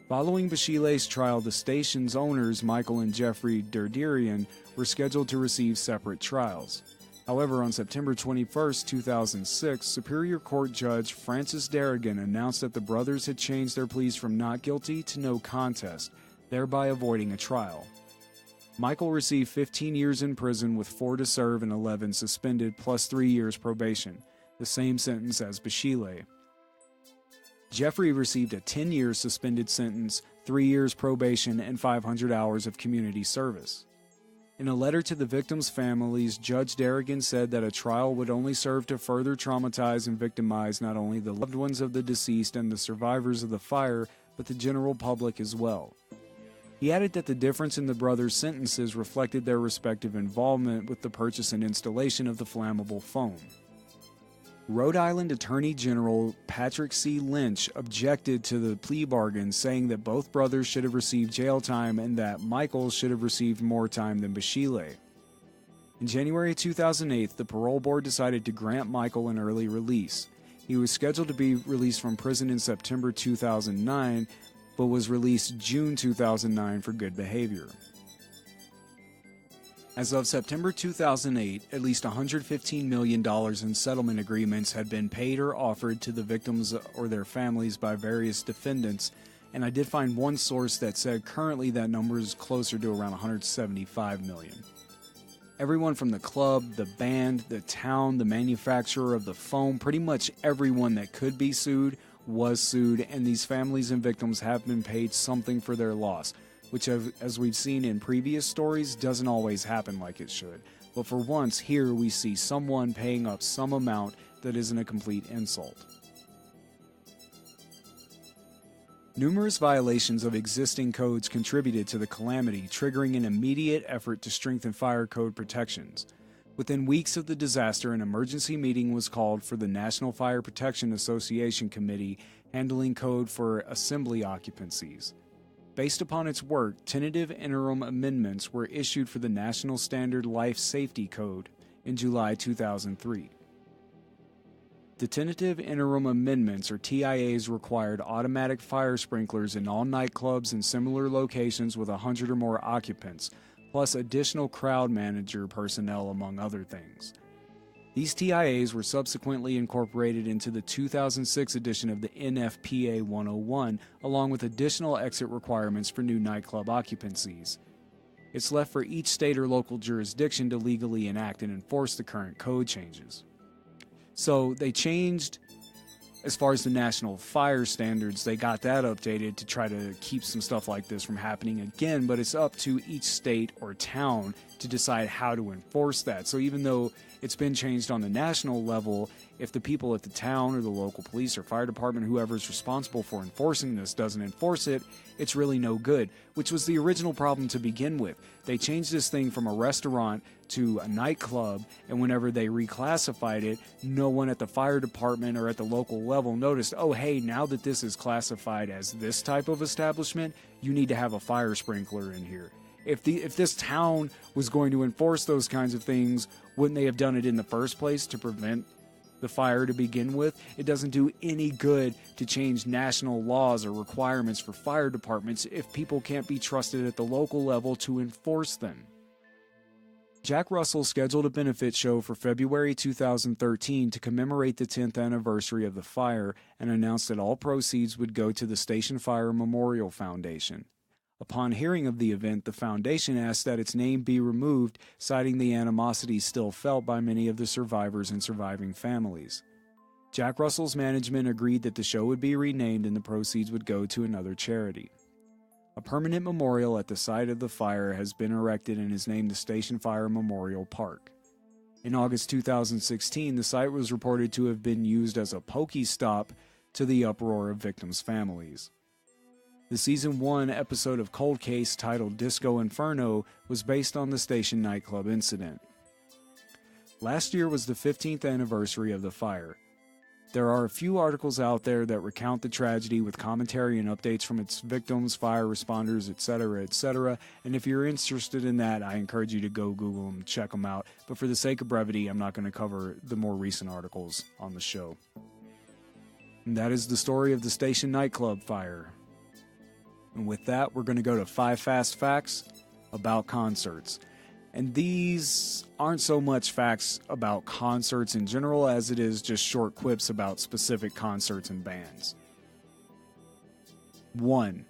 Following Basile's trial, the station's owners, Michael and Jeffrey Derderian, were scheduled to receive separate trials. However, on September 21, 2006, Superior Court Judge Francis Darrigan announced that the brothers had changed their pleas from not guilty to no contest, thereby avoiding a trial. Michael received 15 years in prison with 4 to serve and 11 suspended, plus 3 years probation, the same sentence as Basile. Jeffrey received a 10-year suspended sentence, 3 years probation, and 500 hours of community service. In a letter to the victims' families, Judge Darrigan said that a trial would only serve to further traumatize and victimize not only the loved ones of the deceased and the survivors of the fire, but the general public as well. He added that the difference in the brothers' sentences reflected their respective involvement with the purchase and installation of the flammable foam. Rhode Island Attorney General Patrick C. Lynch objected to the plea bargain, saying that both brothers should have received jail time and that Michael should have received more time than Basile. In January 2008, the parole board decided to grant Michael an early release. He was scheduled to be released from prison in September 2009, but was released June 2009 for good behavior. As of September 2008, at least $115 million in settlement agreements had been paid or offered to the victims or their families by various defendants, and I did find one source that said currently that number is closer to around $175 million. Everyone from the club, the band, the town, the manufacturer of the foam, pretty much everyone that could be sued was sued, and these families and victims have been paid something for their loss. which, as we've seen in previous stories, doesn't always happen like it should. But for once, here we see someone paying up some amount that isn't a complete insult. Numerous violations of existing codes contributed to the calamity, triggering an immediate effort to strengthen fire code protections. Within weeks of the disaster, an emergency meeting was called for the National Fire Protection Association Committee handling code for assembly occupancies. Based upon its work, tentative interim amendments were issued for the National Standard Life Safety Code in July 2003. The tentative interim amendments, or TIAs, required automatic fire sprinklers in all nightclubs and similar locations with 100 or more occupants, plus additional crowd manager personnel, among other things. These TIAs were subsequently incorporated into the 2006 edition of the NFPA 101, along with additional exit requirements for new nightclub occupancies. It's left for each state or local jurisdiction to legally enact and enforce the current code changes. So they changed, as far as the national fire standards, they got that updated to try to keep some stuff like this from happening again, but it's up to each state or town to decide how to enforce that. So even though it's been changed on the national level, if the people at the town or the local police or fire department, whoever's responsible for enforcing this, doesn't enforce it, it's really no good, which was the original problem to begin with. They changed this thing from a restaurant to a nightclub, and whenever they reclassified it, no one at the fire department or at the local level noticed, oh hey, now that this is classified as this type of establishment, you need to have a fire sprinkler in here. If this town was going to enforce those kinds of things, wouldn't they have done it in the first place to prevent the fire to begin with? It doesn't do any good to change national laws or requirements for fire departments if people can't be trusted at the local level to enforce them. Jack Russell scheduled a benefit show for February 2013 to commemorate the 10th anniversary of the fire and announced that all proceeds would go to the Station Fire Memorial Foundation. Upon hearing of the event, the foundation asked that its name be removed, citing the animosity still felt by many of the survivors and surviving families. Jack Russell's management agreed that the show would be renamed and the proceeds would go to another charity. A permanent memorial at the site of the fire has been erected and is named the Station Fire Memorial Park. In August 2016, the site was reported to have been used as a Pokestop to the uproar of victims' families. The Season 1 episode of Cold Case titled Disco Inferno was based on the station nightclub incident. Last year was the 15th anniversary of the fire. There are a few articles out there that recount the tragedy with commentary and updates from its victims, fire responders, etc., and if you're interested in that, I encourage you to go Google them, check them out, but for the sake of brevity, I'm not going to cover the more recent articles on the show. And that is the story of the station nightclub fire. And with that, we're going to go to 5 fast facts about concerts. And these aren't so much facts about concerts in general as it is just short quips about specific concerts and bands. 1.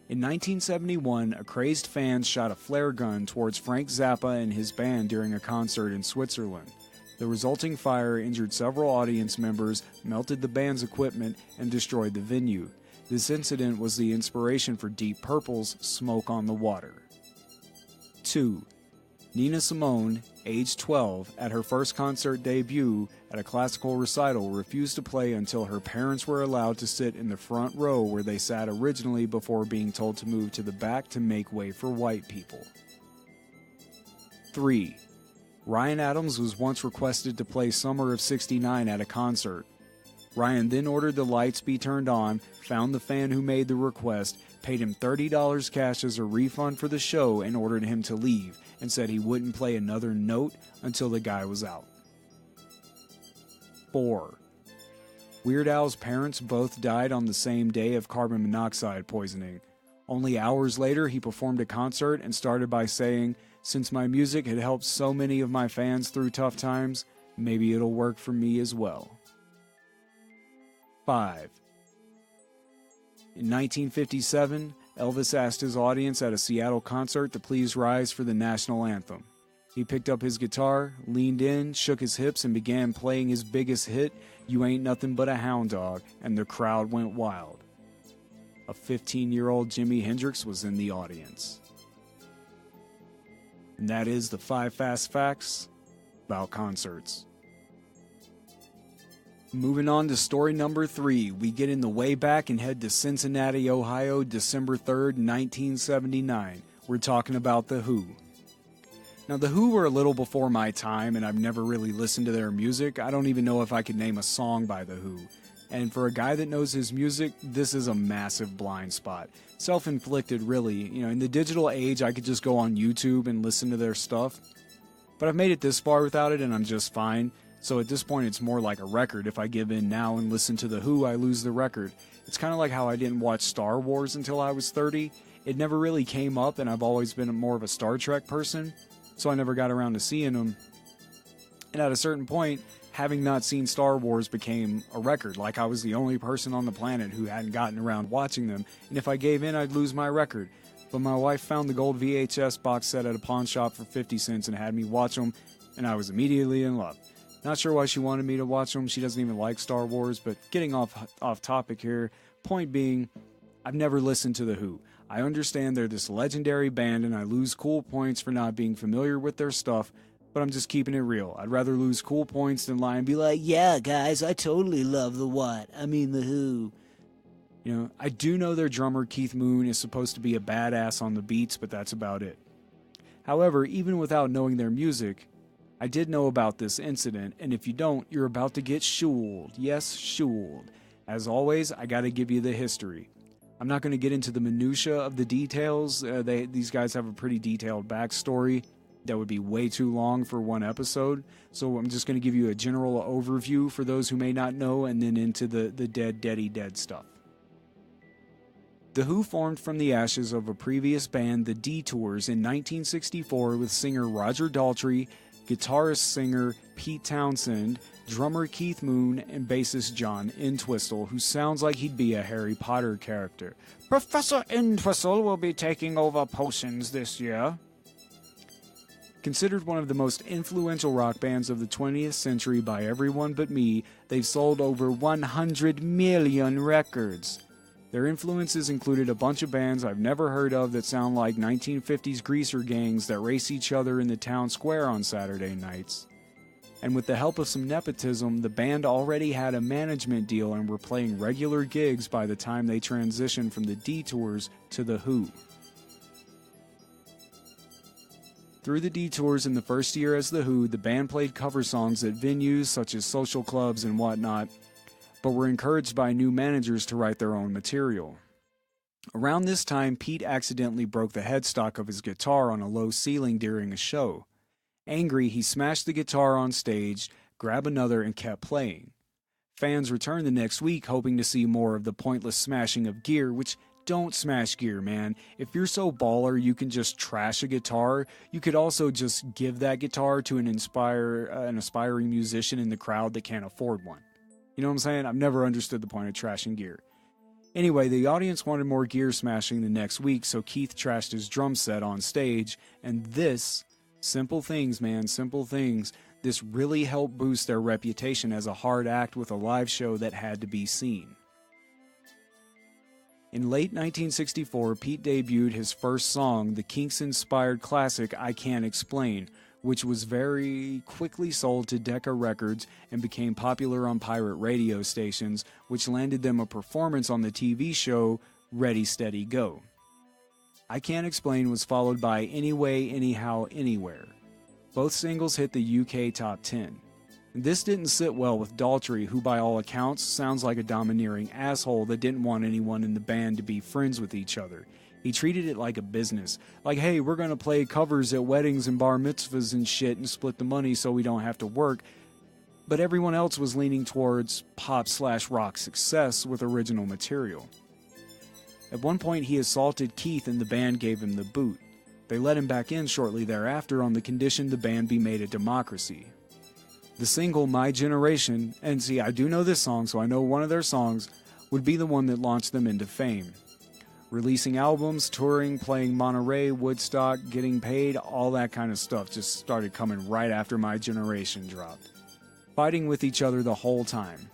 In 1971, a crazed fan shot a flare gun towards Frank Zappa and his band during a concert in Switzerland. The resulting fire injured several audience members, melted the band's equipment, and destroyed the venue. This incident was the inspiration for Deep Purple's Smoke on the Water. 2. Nina Simone, age 12, at her first concert debut at a classical recital, refused to play until her parents were allowed to sit in the front row where they sat originally before being told to move to the back to make way for white people. 3. Ryan Adams was once requested to play Summer of '69 at a concert. Ryan then ordered the lights be turned on, found the fan who made the request, paid him $30 cash as a refund for the show, and ordered him to leave, and said he wouldn't play another note until the guy was out. 4. Weird Al's parents both died on the same day of carbon monoxide poisoning. Only hours later, he performed a concert and started by saying, "Since my music had helped so many of my fans through tough times, maybe it'll work for me as well." 5. In 1957, Elvis asked his audience at a Seattle concert to please rise for the national anthem. He picked up his guitar, leaned in, shook his hips, and began playing his biggest hit, "You Ain't Nothing But a Hound Dog," and the crowd went wild. a 15-year-old Jimi Hendrix was in the audience. And that is the 5 fast facts about concerts. Moving on to story number 3, we get in the way back and head to Cincinnati, Ohio, December 3rd, 1979. We're talking about The Who. Now, The Who were a little before my time, and I've never really listened to their music. I don't even know if I could name a song by The Who. And for a guy that knows his music, this is a massive blind spot. Self-inflicted, really. In the digital age, I could just go on YouTube and listen to their stuff. But I've made it this far without it, and I'm just fine. So at this point, it's more like a record. If I give in now and listen to The Who, I lose the record. It's kind of like how I didn't watch Star Wars until I was 30. It never really came up, and I've always been more of a Star Trek person, so I never got around to seeing them. And at a certain point, having not seen Star Wars became a record. Like I was the only person on the planet who hadn't gotten around watching them, and if I gave in, I'd lose my record. But my wife found the gold VHS box set at a pawn shop for 50 cents and had me watch them, and I was immediately in love. Not sure why she wanted me to watch them. She doesn't even like Star Wars, but getting off topic here. Point being, I've never listened to The Who. I understand they're this legendary band, and I lose cool points for not being familiar with their stuff, but I'm just keeping it real. I'd rather lose cool points than lie and be like, yeah, guys, I totally love The Who. I do know their drummer, Keith Moon, is supposed to be a badass on the beats, but that's about it. However, even without knowing their music, I did know about this incident, and if you don't, you're about to get shooled. Yes, shooled. As always, I gotta give you the history. I'm not going to get into the minutia of the details. These guys have a pretty detailed backstory that would be way too long for one episode, so I'm just going to give you a general overview for those who may not know, and then into the dead stuff. The Who formed from the ashes of a previous band, the Detours, in 1964 with singer Roger Daltrey, guitarist-singer Pete Townsend, drummer Keith Moon, and bassist John Entwistle, who sounds like he'd be a Harry Potter character. Professor Entwistle will be taking over potions this year. Considered one of the most influential rock bands of the 20th century by everyone but me, they've sold over 100 million records. Their influences included a bunch of bands I've never heard of that sound like 1950s greaser gangs that race each other in the town square on Saturday nights. And with the help of some nepotism, the band already had a management deal and were playing regular gigs by the time they transitioned from the Detours to The Who. Through the Detours in the first year as The Who, the band played cover songs at venues such as social clubs and whatnot, but were encouraged by new managers to write their own material. Around this time, Pete accidentally broke the headstock of his guitar on a low ceiling during a show. Angry, he smashed the guitar on stage, grabbed another, and kept playing. Fans returned the next week hoping to see more of the pointless smashing of gear, which don't smash gear, man. If you're so baller you can just trash a guitar, you could also just give that guitar to an aspiring musician in the crowd that can't afford one. You know what I'm saying? I've never understood the point of trashing gear. Anyway, the audience wanted more gear smashing the next week, so Keith trashed his drum set on stage, and this, simple things, man, simple things, this really helped boost their reputation as a hard act with a live show that had to be seen. In late 1964, Pete debuted his first song, the Kinks-inspired classic I Can't Explain, which was very quickly sold to Decca Records and became popular on pirate radio stations, which landed them a performance on the TV show Ready, Steady, Go. I Can't Explain was followed by Anyway, Anyhow, Anywhere. Both singles hit the UK top 10. This didn't sit well with Daltrey, who by all accounts sounds like a domineering asshole that didn't want anyone in the band to be friends with each other. He treated it like a business. Like, hey, we're going to play covers at weddings and bar mitzvahs and shit and split the money so we don't have to work. But everyone else was leaning towards pop/rock success with original material. At one point, he assaulted Keith and the band gave him the boot. They let him back in shortly thereafter on the condition the band be made a democracy. The single My Generation, and see, I do know this song, so I know one of their songs, would be the one that launched them into fame. Releasing albums, touring, playing Monterey, Woodstock, getting paid, all that kind of stuff just started coming right after My Generation dropped. Fighting with each other the whole time.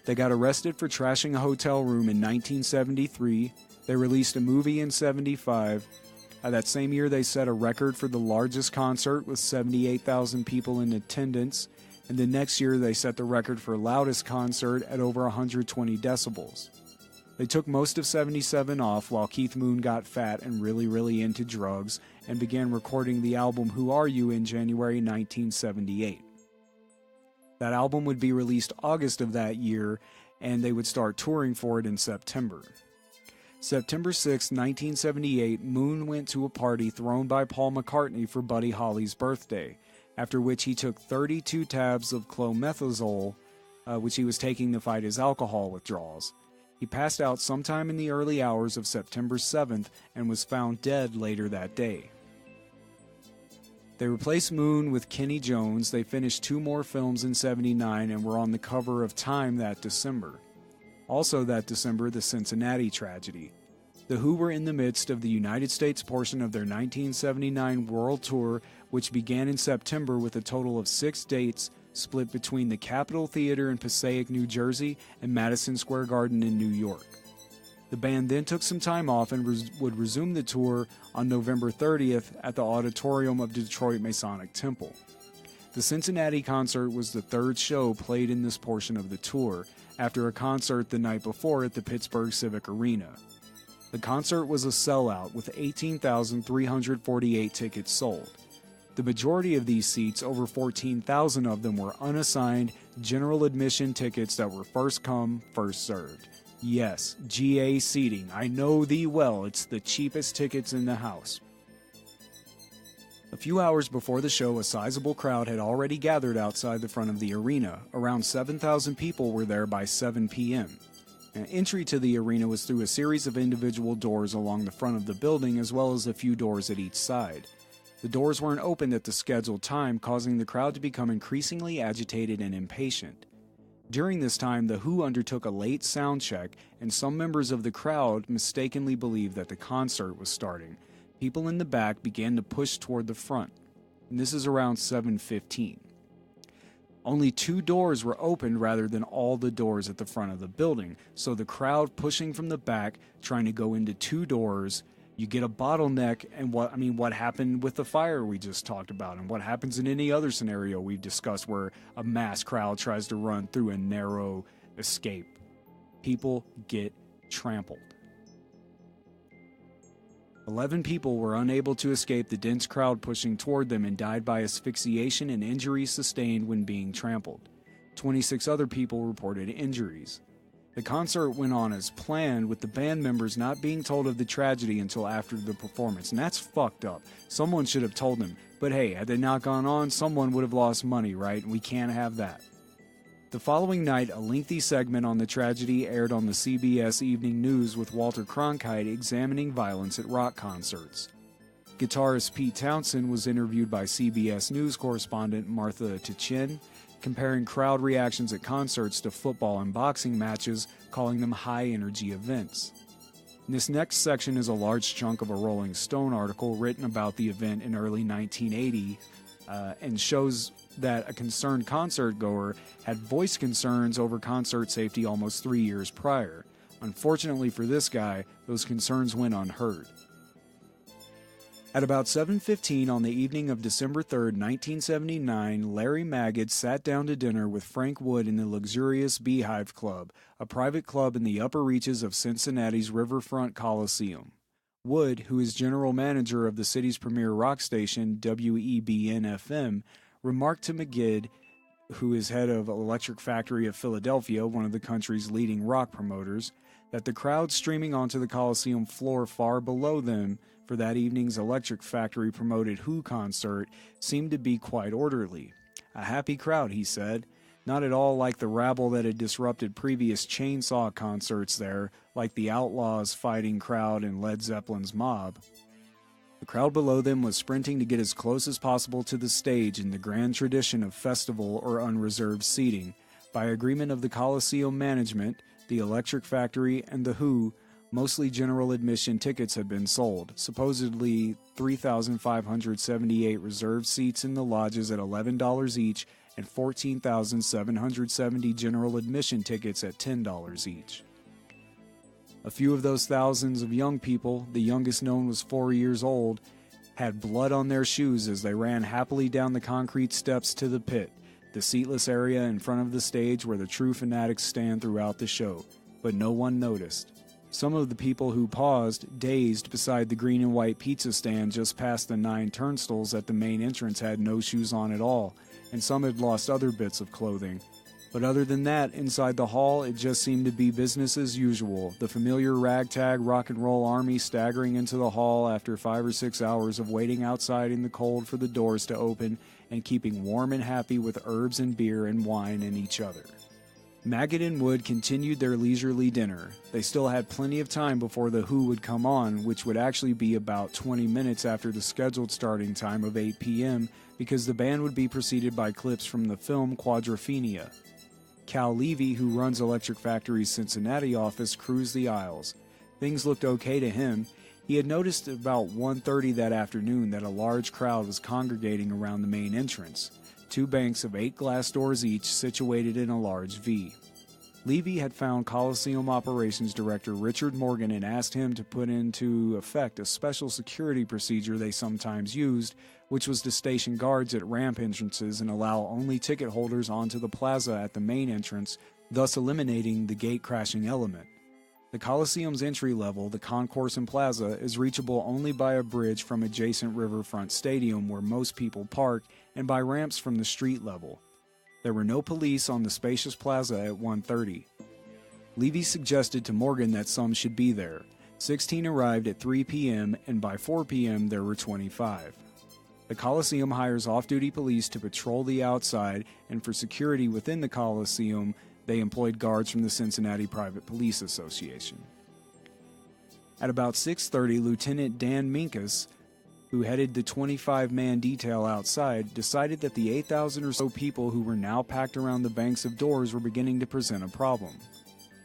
They got arrested for trashing a hotel room in 1973. They released a movie in 75. That same year, they set a record for the largest concert with 78,000 people in attendance. And the next year, they set the record for loudest concert at over 120 decibels. They took most of 77 off while Keith Moon got fat and really into drugs and began recording the album Who Are You in January 1978. That album would be released August of that year, and they would start touring for it in September. September 6, 1978, Moon went to a party thrown by Paul McCartney for Buddy Holly's birthday, after which he took 32 tabs of clomethazole, which he was taking to fight his alcohol withdrawals. He passed out sometime in the early hours of September 7th and was found dead later that day. They replaced Moon with Kenny Jones. They finished 2 more films in 79 and were on the cover of Time that December. Also that December, the Cincinnati tragedy. The Who were in the midst of the United States portion of their 1979 World Tour, which began in September with a total of 6 dates split between the Capitol Theater in Passaic, New Jersey, and Madison Square Garden in New York. The band then took some time off and would resume the tour on November 30th at the auditorium of Detroit Masonic Temple. The Cincinnati concert was the 3rd show played in this portion of the tour, after a concert the night before at the Pittsburgh Civic Arena. The concert was a sellout with 18,348 tickets sold. The majority of these seats, over 14,000 of them, were unassigned general admission tickets that were first come, first served. Yes, GA seating. I know thee well, it's the cheapest tickets in the house. A few hours before the show, a sizable crowd had already gathered outside the front of the arena. Around 7,000 people were there by 7 p.m. An entry to the arena was through a series of individual doors along the front of the building, as well as a few doors at each side. The doors weren't opened at the scheduled time, causing the crowd to become increasingly agitated and impatient. During this time, The Who undertook a late sound check, and some members of the crowd mistakenly believed that the concert was starting. People in the back began to push toward the front, and this is around 7:15. Only 2 doors were opened rather than all the doors at the front of the building, so the crowd pushing from the back, trying to go into 2 doors, you get a bottleneck, and what happened with the fire we just talked about, and what happens in any other scenario we've discussed where a mass crowd tries to run through a narrow escape. People get trampled. 11 people were unable to escape the dense crowd pushing toward them and died by asphyxiation and injuries sustained when being trampled. 26 other people reported injuries. The concert went on as planned, with the band members not being told of the tragedy until after the performance, and that's fucked up. Someone should have told them, but hey, had they not gone on, someone would have lost money, right? And we can't have that. The following night, a lengthy segment on the tragedy aired on the CBS Evening News with Walter Cronkite examining violence at rock concerts. Guitarist Pete Townsend was interviewed by CBS News correspondent Martha Tichin, comparing crowd reactions at concerts to football and boxing matches, calling them high-energy events. This next section is a large chunk of a Rolling Stone article written about the event in early 1980 and shows that a concerned concert-goer had voiced concerns over concert safety almost 3 years prior. Unfortunately for this guy, those concerns went unheard. At about 7:15 on the evening of December 3, 1979, Larry Magid sat down to dinner with Frank Wood in the luxurious Beehive Club, a private club in the upper reaches of Cincinnati's Riverfront Coliseum. Wood, who is general manager of the city's premier rock station, WEBN-FM, remarked to Magid, who is head of Electric Factory of Philadelphia, one of the country's leading rock promoters, that the crowd streaming onto the Coliseum floor far below them for that evening's Electric Factory promoted Who concert seemed to be quite orderly. A happy crowd, he said, not at all like the rabble that had disrupted previous Chainsaw concerts there, like the Outlaws fighting crowd in Led Zeppelin's Mob. The crowd below them was sprinting to get as close as possible to the stage in the grand tradition of festival or unreserved seating. By agreement of the Coliseum management, the Electric Factory, and The Who, mostly general admission tickets had been sold, supposedly 3,578 reserved seats in the lodges at $11 each, and 14,770 general admission tickets at $10 each. A few of those thousands of young people, the youngest known was 4 years old, had blood on their shoes as they ran happily down the concrete steps to the pit, the seatless area in front of the stage where the true fanatics stand throughout the show, but no one noticed. Some of the people who paused, dazed, beside the green and white pizza stand just past the 9 turnstiles at the main entrance had no shoes on at all, and some had lost other bits of clothing. But other than that, inside the hall, it just seemed to be business as usual, the familiar ragtag rock and roll army staggering into the hall after 5 or 6 hours of waiting outside in the cold for the doors to open and keeping warm and happy with herbs and beer and wine and each other. Maggot and Wood continued their leisurely dinner. They still had plenty of time before The Who would come on, which would actually be about 20 minutes after the scheduled starting time of 8 p.m., because the band would be preceded by clips from the film Quadrophenia. Cal Levy, who runs Electric Factory's Cincinnati office, cruised the aisles. Things looked okay to him. He had noticed at about 1:30 that afternoon that a large crowd was congregating around the main entrance, 2 banks of 8 glass doors each situated in a large V. Levy had found Coliseum Operations Director Richard Morgan and asked him to put into effect a special security procedure they sometimes used, which was to station guards at ramp entrances and allow only ticket holders onto the plaza at the main entrance, thus eliminating the gate-crashing element. The Coliseum's entry level, the concourse and plaza, is reachable only by a bridge from adjacent riverfront stadium where most people park and by ramps from the street level. There were no police on the spacious plaza at 1:30. Levy suggested to Morgan that some should be there. 16 arrived at 3 p.m., and by 4 p.m. there were 25. The Coliseum hires off-duty police to patrol the outside, and for security within the Coliseum, they employed guards from the Cincinnati Private Police Association. At about 6:30, Lieutenant Dan Minkus, who headed the 25-man detail outside, decided that the 8,000 or so people who were now packed around the banks of doors were beginning to present a problem.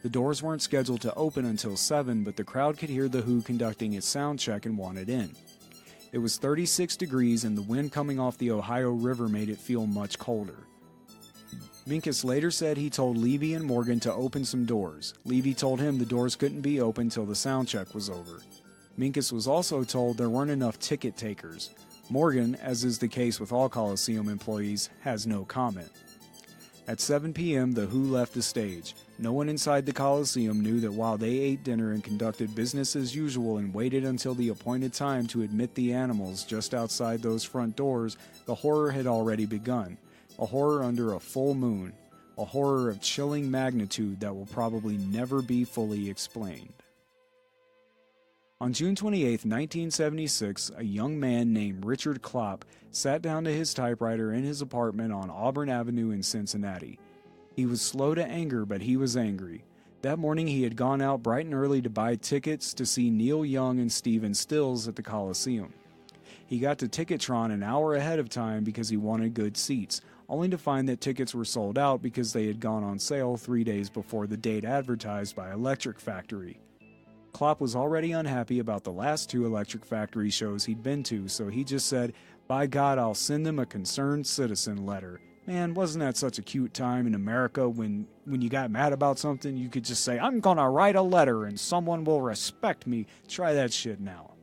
The doors weren't scheduled to open until 7, but the crowd could hear The Who conducting its sound check and wanted in. It was 36 degrees, and the wind coming off the Ohio River made it feel much colder. Minkus later said he told Levy and Morgan to open some doors. Levy told him the doors couldn't be opened till the sound check was over. Minkus was also told there weren't enough ticket takers. Morgan, as is the case with all Coliseum employees, has no comment. At 7 p.m., The Who left the stage. No one inside the Coliseum knew that while they ate dinner and conducted business as usual and waited until the appointed time to admit the animals just outside those front doors, the horror had already begun. A horror under a full moon. A horror of chilling magnitude that will probably never be fully explained. On June 28, 1976, a young man named Richard Klopp sat down to his typewriter in his apartment on Auburn Avenue in Cincinnati. He was slow to anger, but he was angry. That morning he had gone out bright and early to buy tickets to see Neil Young and Stephen Stills at the Coliseum. He got to Ticketron an hour ahead of time because he wanted good seats, only to find that tickets were sold out because they had gone on sale 3 days before the date advertised by Electric Factory. Klopp was already unhappy about the last 2 Electric Factory shows he'd been to, so he just said, "By God, I'll send them a concerned citizen letter." Man, wasn't that such a cute time in America when you got mad about something, you could just say, "I'm gonna write a letter and someone will respect me." Try that shit now.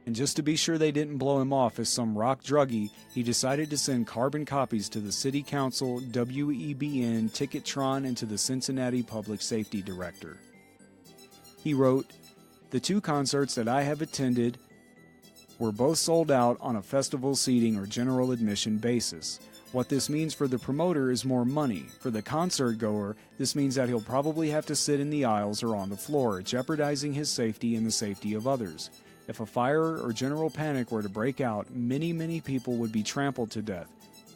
And just to be sure they didn't blow him off as some rock druggie, he decided to send carbon copies to the City Council, WEBN, Ticketron, and to the Cincinnati Public Safety Director. He wrote, "The 2 concerts that I have attended were both sold out on a festival seating or general admission basis. What this means for the promoter is more money. For the concert goer, this means that he'll probably have to sit in the aisles or on the floor, jeopardizing his safety and the safety of others. If a fire or general panic were to break out, many people would be trampled to death.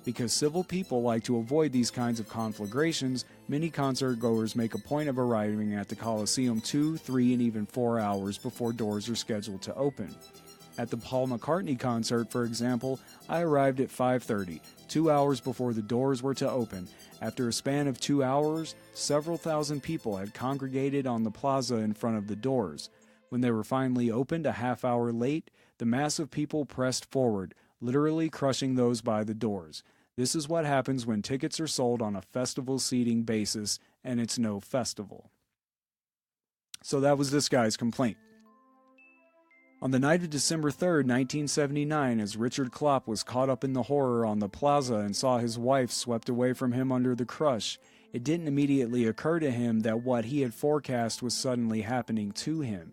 Because civil people like to avoid these kinds of conflagrations, many concert goers make a point of arriving at the Coliseum 2, 3, and even 4 hours before doors are scheduled to open. At the Paul McCartney concert, for example, I arrived at 5:30, 2 hours before the doors were to open. After a span of 2 hours, several thousand people had congregated on the plaza in front of the doors. When they were finally opened a half hour late, the mass of people pressed forward, literally crushing those by the doors. This is what happens when tickets are sold on a festival seating basis and it's no festival. So that was this guy's complaint. On the night of December 3rd, 1979, as Richard Klopp was caught up in the horror on the plaza and saw his wife swept away from him under the crush, it didn't immediately occur to him that what he had forecast was suddenly happening to him.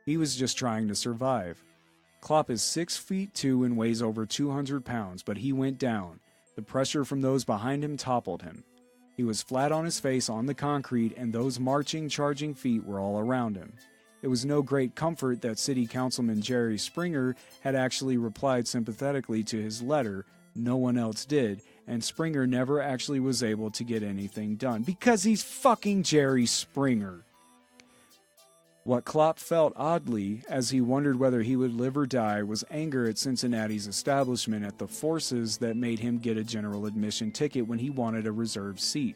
He was just trying to survive. Klopp is 6'2" and weighs over 200 pounds, but he went down. The pressure from those behind him toppled him. He was flat on his face on the concrete, and those marching, charging feet were all around him. It was no great comfort that City Councilman Jerry Springer had actually replied sympathetically to his letter. No one else did, and Springer never actually was able to get anything done, because he's fucking Jerry Springer. What Klopp felt oddly, as he wondered whether he would live or die, was anger at Cincinnati's establishment at the forces that made him get a general admission ticket when he wanted a reserved seat,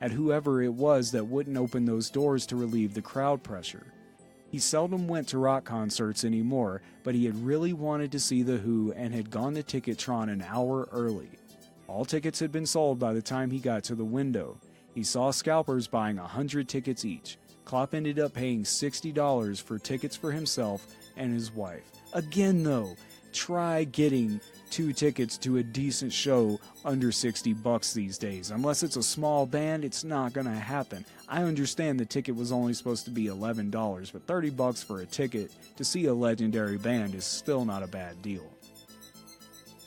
at whoever it was that wouldn't open those doors to relieve the crowd pressure. He seldom went to rock concerts anymore, but he had really wanted to see The Who and had gone to Ticketron an hour early. All tickets had been sold by the time he got to the window. He saw scalpers buying 100 tickets each. Klopp ended up paying $60 for tickets for himself and his wife. Again, though, try getting 2 tickets to a decent show under $60 these days. Unless it's a small band, it's not gonna happen. I understand the ticket was only supposed to be $11, but $30 for a ticket to see a legendary band is still not a bad deal.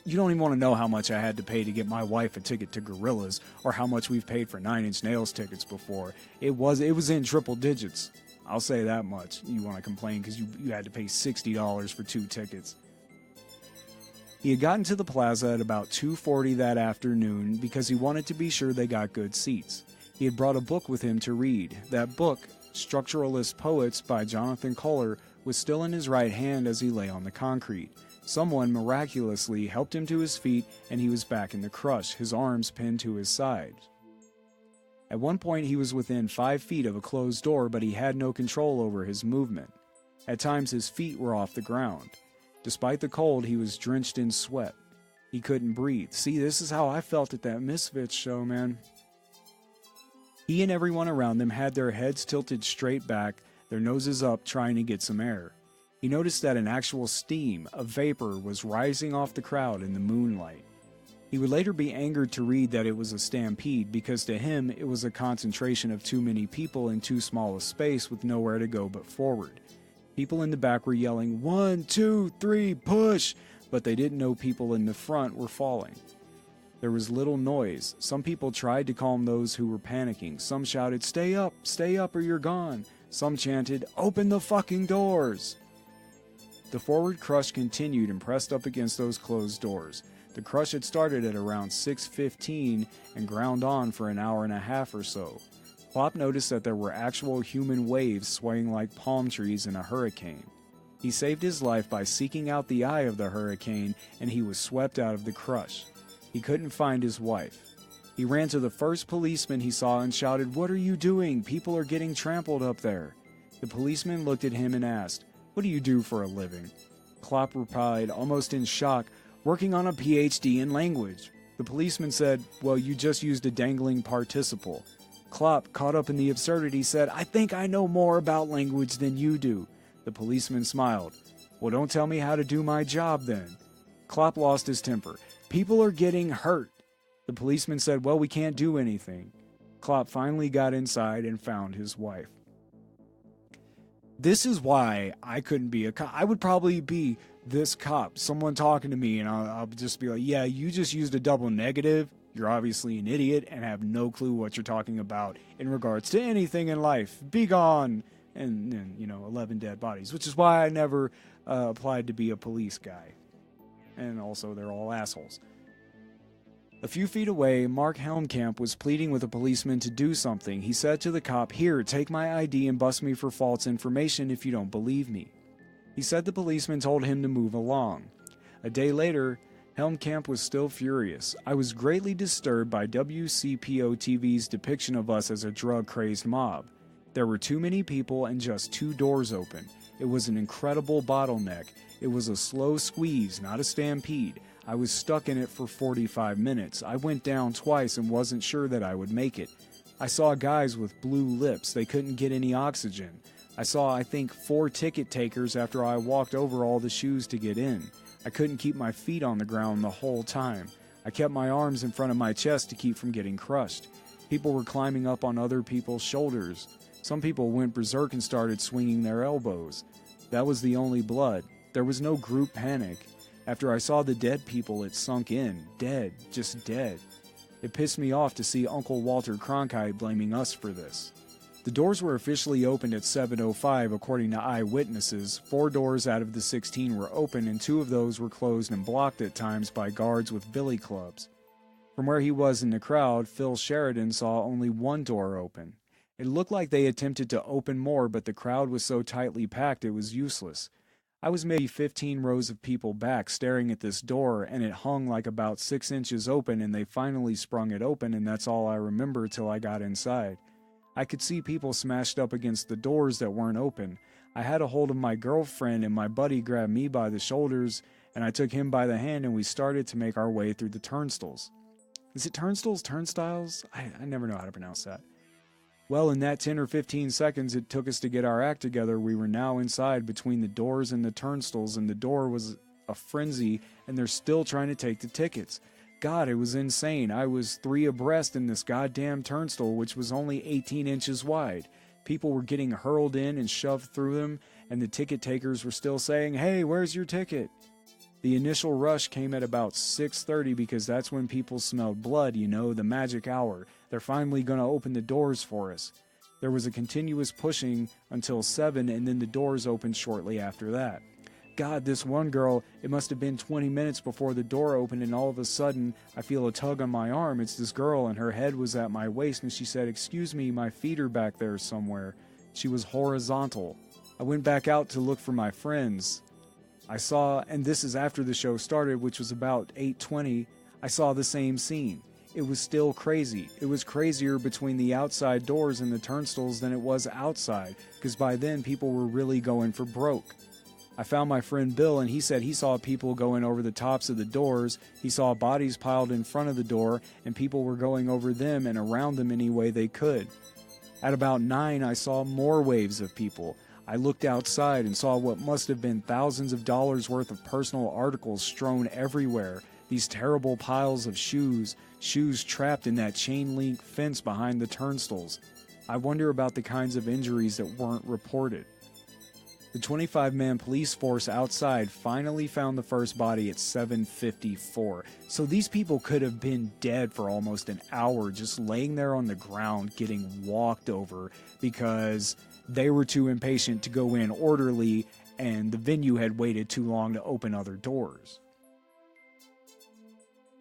You don't even want to know how much I had to pay to get my wife a ticket to Gorillaz, or how much we've paid for 9 Inch Nails tickets before. It was in triple digits. I'll say that much. You want to complain because you had to pay $60 for 2 tickets. He had gotten to the plaza at about 2:40 that afternoon because he wanted to be sure they got good seats. He had brought a book with him to read. That book, Structuralist Poets by Jonathan Kohler, was still in his right hand as he lay on the concrete. Someone miraculously helped him to his feet, and he was back in the crush, his arms pinned to his sides. At one point he was within 5 feet of a closed door, but he had no control over his movement. At times his feet were off the ground. Despite the cold, he was drenched in sweat. He couldn't breathe. See, this is how I felt at that Misfits show, man. He and everyone around them had their heads tilted straight back, their noses up, trying to get some air. He noticed that an actual steam, a vapor, was rising off the crowd in the moonlight. He would later be angered to read that it was a stampede because to him it was a concentration of too many people in too small a space with nowhere to go but forward. People in the back were yelling, 1, 2, 3, push! But they didn't know people in the front were falling. There was little noise. Some people tried to calm those who were panicking. Some shouted, stay up or you're gone. Some chanted, open the fucking doors! The forward crush continued and pressed up against those closed doors. The crush had started at around 6:15 and ground on for an hour and a half or so. Klopp noticed that there were actual human waves swaying like palm trees in a hurricane. He saved his life by seeking out the eye of the hurricane, and he was swept out of the crush. He couldn't find his wife. He ran to the first policeman he saw and shouted, what are you doing? People are getting trampled up there. The policeman looked at him and asked, what do you do for a living? Klopp replied, almost in shock, working on a PhD in language. The policeman said, well, you just used a dangling participle. Klopp, caught up in the absurdity, said, I think I know more about language than you do. The policeman smiled. Well, don't tell me how to do my job then. Klopp lost his temper. People are getting hurt. The policeman said, well, we can't do anything. Klopp finally got inside and found his wife. This is why I couldn't be a cop. I would probably be this cop, someone talking to me, and I'll just be like, yeah, you just used a double negative. You're obviously an idiot and have no clue what you're talking about in regards to anything in life. Be gone. And 11 dead bodies, which is why I never applied to be a police guy. And also, they're all assholes. A few feet away, Mark Helmkamp was pleading with a policeman to do something. He said to the cop, here, take my ID and bust me for false information if you don't believe me. He said the policeman told him to move along. A day later, Helmkamp was still furious. I was greatly disturbed by WCPO-TV's depiction of us as a drug-crazed mob. There were too many people and just 2 doors open. It was an incredible bottleneck. It was a slow squeeze, not a stampede. I was stuck in it for 45 minutes. I went down twice and wasn't sure that I would make it. I saw guys with blue lips. They couldn't get any oxygen. I saw, I think, 4 ticket takers after I walked over all the shoes to get in. I couldn't keep my feet on the ground the whole time. I kept my arms in front of my chest to keep from getting crushed. People were climbing up on other people's shoulders. Some people went berserk and started swinging their elbows. That was the only blood. There was no group panic. After I saw the dead people, it sunk in. Dead. Just dead. It pissed me off to see Uncle Walter Cronkite blaming us for this. The doors were officially opened at 7:05 according to eyewitnesses. 4 doors out of the 16 were open and 2 of those were closed and blocked at times by guards with billy clubs. From where he was in the crowd, Phil Sheridan saw only 1 door open. It looked like they attempted to open more, but the crowd was so tightly packed it was useless. I was maybe 15 rows of people back staring at this door, and it hung like about 6 inches open, and they finally sprung it open, and that's all I remember till I got inside. I could see people smashed up against the doors that weren't open. I had a hold of my girlfriend, and my buddy grabbed me by the shoulders, and I took him by the hand, and we started to make our way through the turnstiles. Is it turnstiles? Turnstiles? I never know how to pronounce that. Well, in that 10 or 15 seconds it took us to get our act together, we were now inside between the doors and the turnstiles, and the door was a frenzy, and they're still trying to take the tickets. God, it was insane. I was 3 abreast in this goddamn turnstile, which was only 18 inches wide. People were getting hurled in and shoved through them, and the ticket takers were still saying, "Hey, where's your ticket?" The initial rush came at about 6:30 because that's when people smelled blood, you know, the magic hour. They're finally going to open the doors for us. There was a continuous pushing until 7, and then the doors opened shortly after that. God, this one girl, it must have been 20 minutes before the door opened, and all of a sudden, I feel a tug on my arm. It's this girl, and her head was at my waist, and she said, "Excuse me, my feet are back there somewhere." She was horizontal. I went back out to look for my friends. I saw, and this is after the show started, which was about 8:20, I saw the same scene. It was still crazy. It was crazier between the outside doors and the turnstiles than it was outside, because by then people were really going for broke. I found my friend Bill, and he said he saw people going over the tops of the doors. He saw bodies piled in front of the door, and people were going over them and around them any way they could. At about 9, I saw more waves of people. I looked outside and saw what must have been thousands of dollars worth of personal articles strewn everywhere. These terrible piles of shoes trapped in that chain-link fence behind the turnstiles. I wonder about the kinds of injuries that weren't reported. The 25-man police force outside finally found the first body at 7:54. So these people could have been dead for almost an hour, just laying there on the ground getting walked over because they were too impatient to go in orderly and the venue had waited too long to open other doors.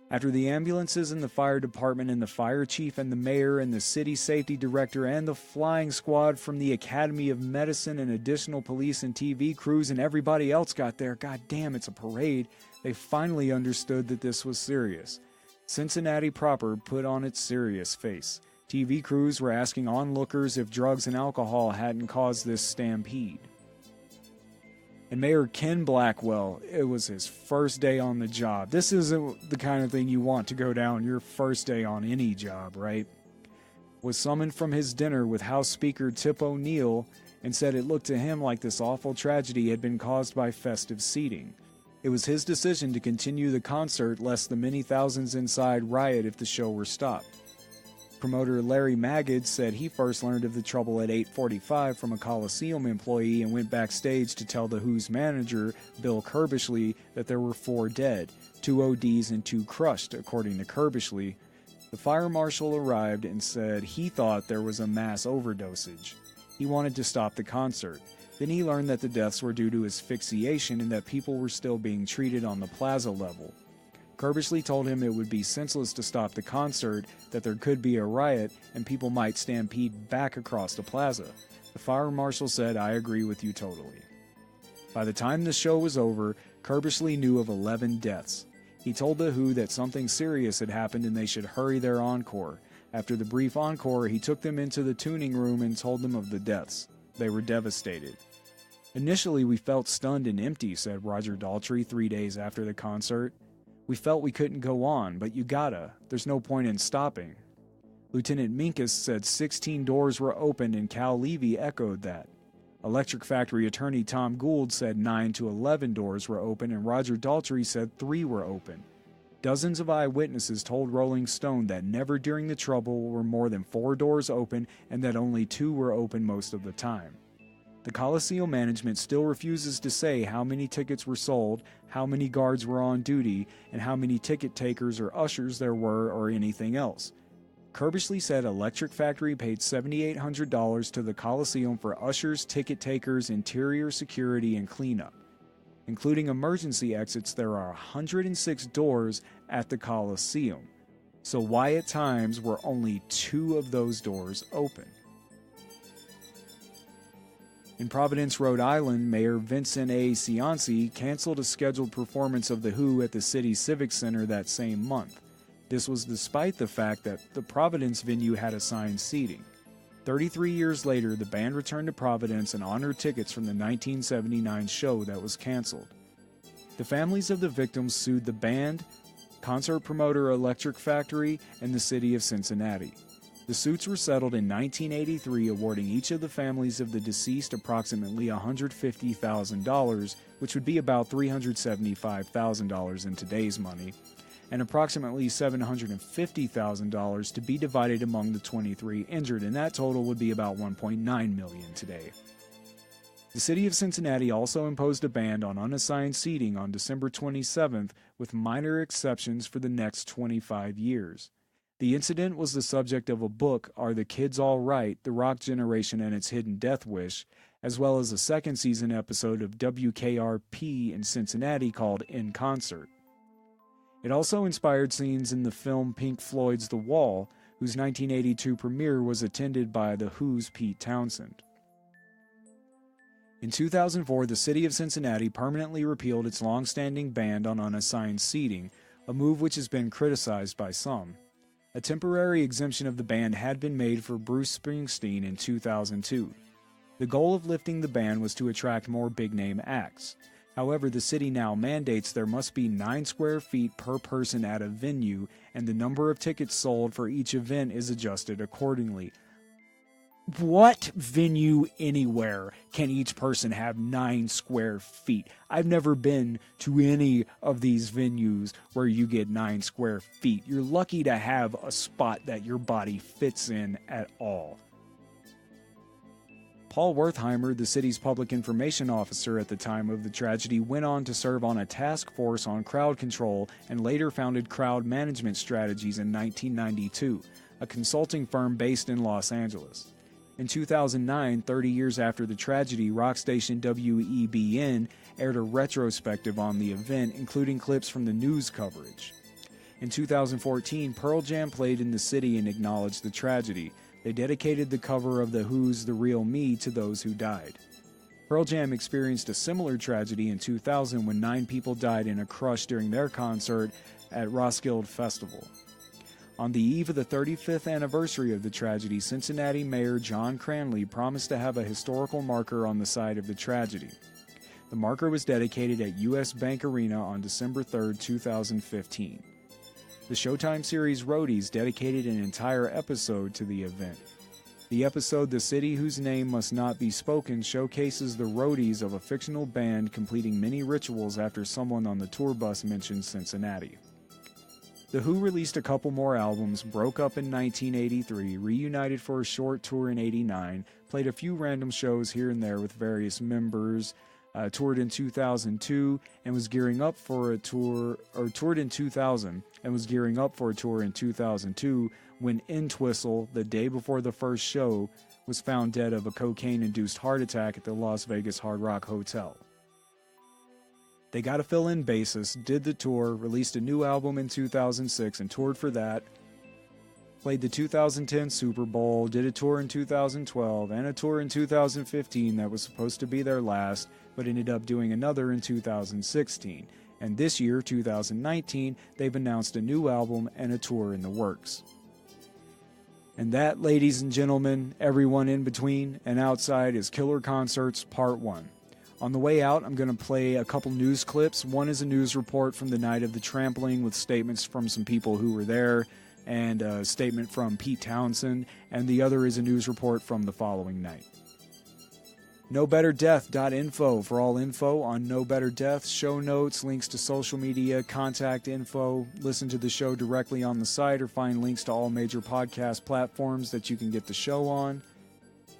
After the ambulances and the fire department and the fire chief and the mayor and the city safety director and the flying squad from the Academy of Medicine and additional police and TV crews and everybody else got there, god damn, it's a parade, they finally understood that this was serious. Cincinnati proper put on its serious face. TV crews were asking onlookers if drugs and alcohol hadn't caused this stampede. And Mayor Ken Blackwell, it was his first day on the job. This isn't the kind of thing you want to go down your first day on any job, right? Was summoned from his dinner with House Speaker Tip O'Neill and said it looked to him like this awful tragedy had been caused by festive seating. It was his decision to continue the concert lest the many thousands inside riot if the show were stopped. Promoter Larry Magid said he first learned of the trouble at 8:45 from a Coliseum employee and went backstage to tell The Who's manager, Bill Kerbishley, that there were 4 dead, 2 ODs and 2 crushed, according to Kerbishley. The fire marshal arrived and said he thought there was a mass overdosage. He wanted to stop the concert. Then he learned that the deaths were due to asphyxiation and that people were still being treated on the plaza level. Kerbishley told him it would be senseless to stop the concert, that there could be a riot, and people might stampede back across the plaza. The fire marshal said, "I agree with you totally." By the time the show was over, Kerbishley knew of 11 deaths. He told The Who that something serious had happened and they should hurry their encore. After the brief encore, he took them into the tuning room and told them of the deaths. They were devastated. "Initially, we felt stunned and empty," said Roger Daltrey 3 days after the concert. We felt we couldn't go on, but you gotta. There's no point in stopping. Lieutenant Minkus said 16 doors were open, and Cal Levy echoed that. Electric Factory attorney Tom Gould said 9 to 11 doors were open, and Roger Daltrey said 3 were open. Dozens of eyewitnesses told Rolling Stone that never during the trouble were more than 4 doors open and that only 2 were open most of the time. The Coliseum management still refuses to say how many tickets were sold, how many guards were on duty, and how many ticket takers or ushers there were or anything else. Kirbishley said Electric Factory paid $7,800 to the Coliseum for ushers, ticket takers, interior security, and cleanup. Including emergency exits, there are 106 doors at the Coliseum. So why at times were only 2 of those doors open? In Providence, Rhode Island, Mayor Vincent A. Cianci canceled a scheduled performance of The Who at the city's Civic Center that same month. This was despite the fact that the Providence venue had assigned seating. 33 years later, the band returned to Providence and honored tickets from the 1979 show that was canceled. The families of the victims sued the band, concert promoter Electric Factory, and the city of Cincinnati. The suits were settled in 1983, awarding each of the families of the deceased approximately $150,000, which would be about $375,000 in today's money, and approximately $750,000 to be divided among the 23 injured, and that total would be about $1.9 million today. The city of Cincinnati also imposed a ban on unassigned seating on December 27th, with minor exceptions for the next 25 years. The incident was the subject of a book, Are the Kids All Right? The Rock Generation and Its Hidden Death Wish, as well as a second season episode of WKRP in Cincinnati called In Concert. It also inspired scenes in the film Pink Floyd's The Wall, whose 1982 premiere was attended by The Who's Pete Townsend. In 2004, the city of Cincinnati permanently repealed its long-standing ban on unassigned seating, a move which has been criticized by some. A temporary exemption of the ban had been made for Bruce Springsteen in 2002. The goal of lifting the ban was to attract more big-name acts. However, the city now mandates there must be 9 square feet per person at a venue, and the number of tickets sold for each event is adjusted accordingly. What venue anywhere can each person have 9 square feet? I've never been to any of these venues where you get 9 square feet. You're lucky to have a spot that your body fits in at all. Paul Wertheimer, the city's public information officer at the time of the tragedy, went on to serve on a task force on crowd control and later founded Crowd Management Strategies in 1992, a consulting firm based in Los Angeles. In 2009, 30 years after the tragedy, rock station WEBN aired a retrospective on the event, including clips from the news coverage. In 2014, Pearl Jam played in the city and acknowledged the tragedy. They dedicated the cover of The Who's The Real Me to those who died. Pearl Jam experienced a similar tragedy in 2000 when 9 people died in a crush during their concert at Roskilde Festival. On the eve of the 35th anniversary of the tragedy, Cincinnati Mayor John Cranley promised to have a historical marker on the site of the tragedy. The marker was dedicated at U.S. Bank Arena on December 3, 2015. The Showtime series Roadies dedicated an entire episode to the event. The episode The City Whose Name Must Not Be Spoken showcases the roadies of a fictional band completing many rituals after someone on the tour bus mentioned Cincinnati. The Who released a couple more albums, broke up in 1983, reunited for a short tour in 89, played a few random shows here and there with various members, toured in 2002 and was gearing up for a tour, or toured in 2000 and was gearing up for a tour in 2002 when Entwistle, the day before the first show, was found dead of a cocaine-induced heart attack at the Las Vegas Hard Rock Hotel. They got a fill-in bassist, did the tour, released a new album in 2006 and toured for that, played the 2010 Super Bowl, did a tour in 2012, and a tour in 2015 that was supposed to be their last, but ended up doing another in 2016. And this year, 2019, they've announced a new album and a tour in the works. And that, ladies and gentlemen, everyone in between and outside, is Killer Concerts Part 1. On the way out, I'm going to play a couple news clips. One is a news report from the night of the trampling with statements from some people who were there and a statement from Pete Townsend, and the other is a news report from the following night. NoBetterDeath.info for all info on No Better Death, show notes, links to social media, contact info, listen to the show directly on the site, or find links to all major podcast platforms that you can get the show on.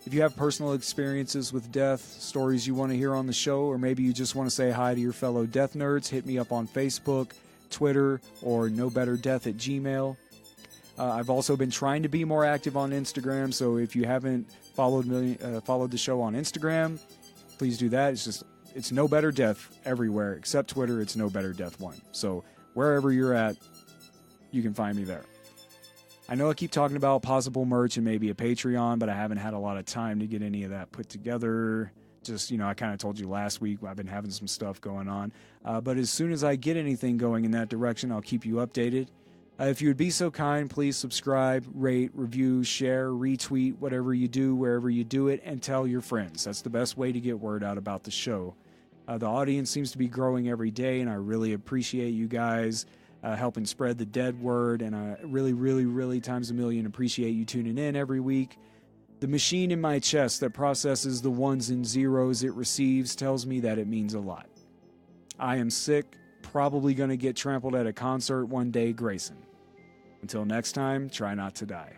If you have personal experiences with death, stories you want to hear on the show, or maybe you just want to say hi to your fellow death nerds, hit me up on Facebook, Twitter, or NoBetterDeath@gmail.com. I've also been trying to be more active on Instagram, so if you haven't followed the show on Instagram, please do that. It's No Better Death everywhere except Twitter. It's No Better Death 1. So wherever you're at, you can find me there. I know I keep talking about possible merch and maybe a Patreon, but I haven't had a lot of time to get any of that put together. Just, I kind of told you last week I've been having some stuff going on. But as soon as I get anything going in that direction, I'll keep you updated. If you would be so kind, please subscribe, rate, review, share, retweet, whatever you do, wherever you do it, and tell your friends. That's the best way to get word out about the show. The audience seems to be growing every day, and I really appreciate you guys helping spread the dead word, and I really, really, really times a million appreciate you tuning in every week. The machine in my chest that processes the ones and zeros it receives tells me that it means a lot. I am sick, probably going to get trampled at a concert one day, Grayson. Until next time, try not to die.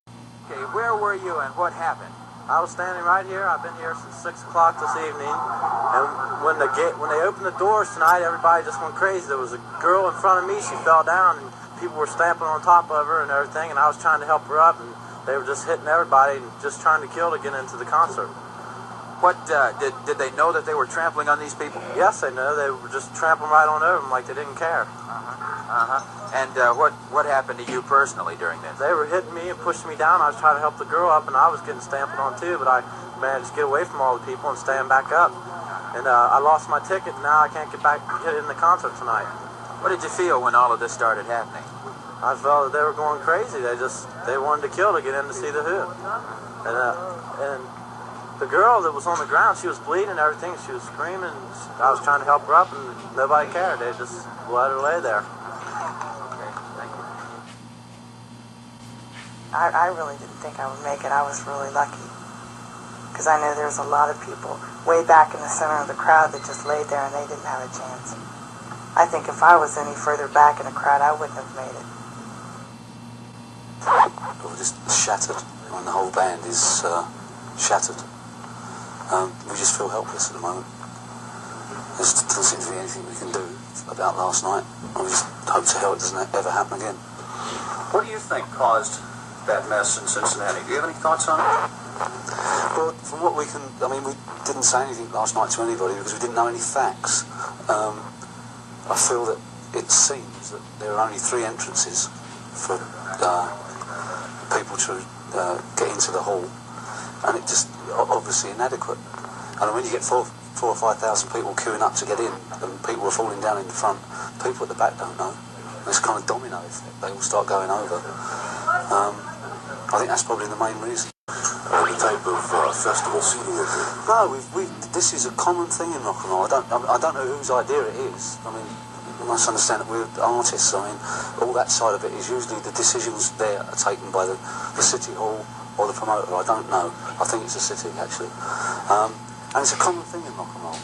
Okay, where were you and what happened? I was standing right here. I've been here since 6 o'clock this evening. And when they opened the doors tonight, everybody just went crazy. There was a girl in front of me. She fell down, and people were stamping on top of her and everything. And I was trying to help her up, and they were just hitting everybody and just trying to kill to get into the concert. What did they know that they were trampling on these people? Yes, they know. They were just trampling right on over them like they didn't care. And what happened to you personally during this? They were hitting me and pushing me down. I was trying to help the girl up, and I was getting stamped on too, but I managed to get away from all the people and stand back up. And I lost my ticket, and now I can't get in the concert tonight. What did you feel when all of this started happening? I felt that they were going crazy. They wanted to kill to get in to see the Who. And the girl that was on the ground, she was bleeding and everything. She was screaming. I was trying to help her up, and nobody cared. They just let her lay there. Okay, thank you. I really didn't think I would make it. I was really lucky because I knew there was a lot of people way back in the center of the crowd that just laid there and they didn't have a chance. I think if I was any further back in the crowd, I wouldn't have made it. We're just shattered, and the whole band is shattered. We just feel helpless at the moment. There doesn't seem to be anything we can do about last night. I just hope to hell it doesn't ever happen again. What do you think caused that mess in Cincinnati? Do you have any thoughts on it? Well, from what we didn't say anything last night to anybody because we didn't know any facts. I feel that it seems that there are only 3 entrances for people to get into the hall, and it just obviously inadequate. And when you get 4,000 or 5,000 people queuing up to get in, and people are falling down in the front, people at the back don't know. It's kind of domino effect. They all start going over. I think that's probably the main reason. The type of festival seating is it? No, this is a common thing in rock and roll. I don't know whose idea it is. I mean, you must understand that we're artists. I mean, all that side of it is usually the decisions there are taken by the city hall or the promoter. I don't know. I think it's the city actually, and it's a common thing in rock and roll.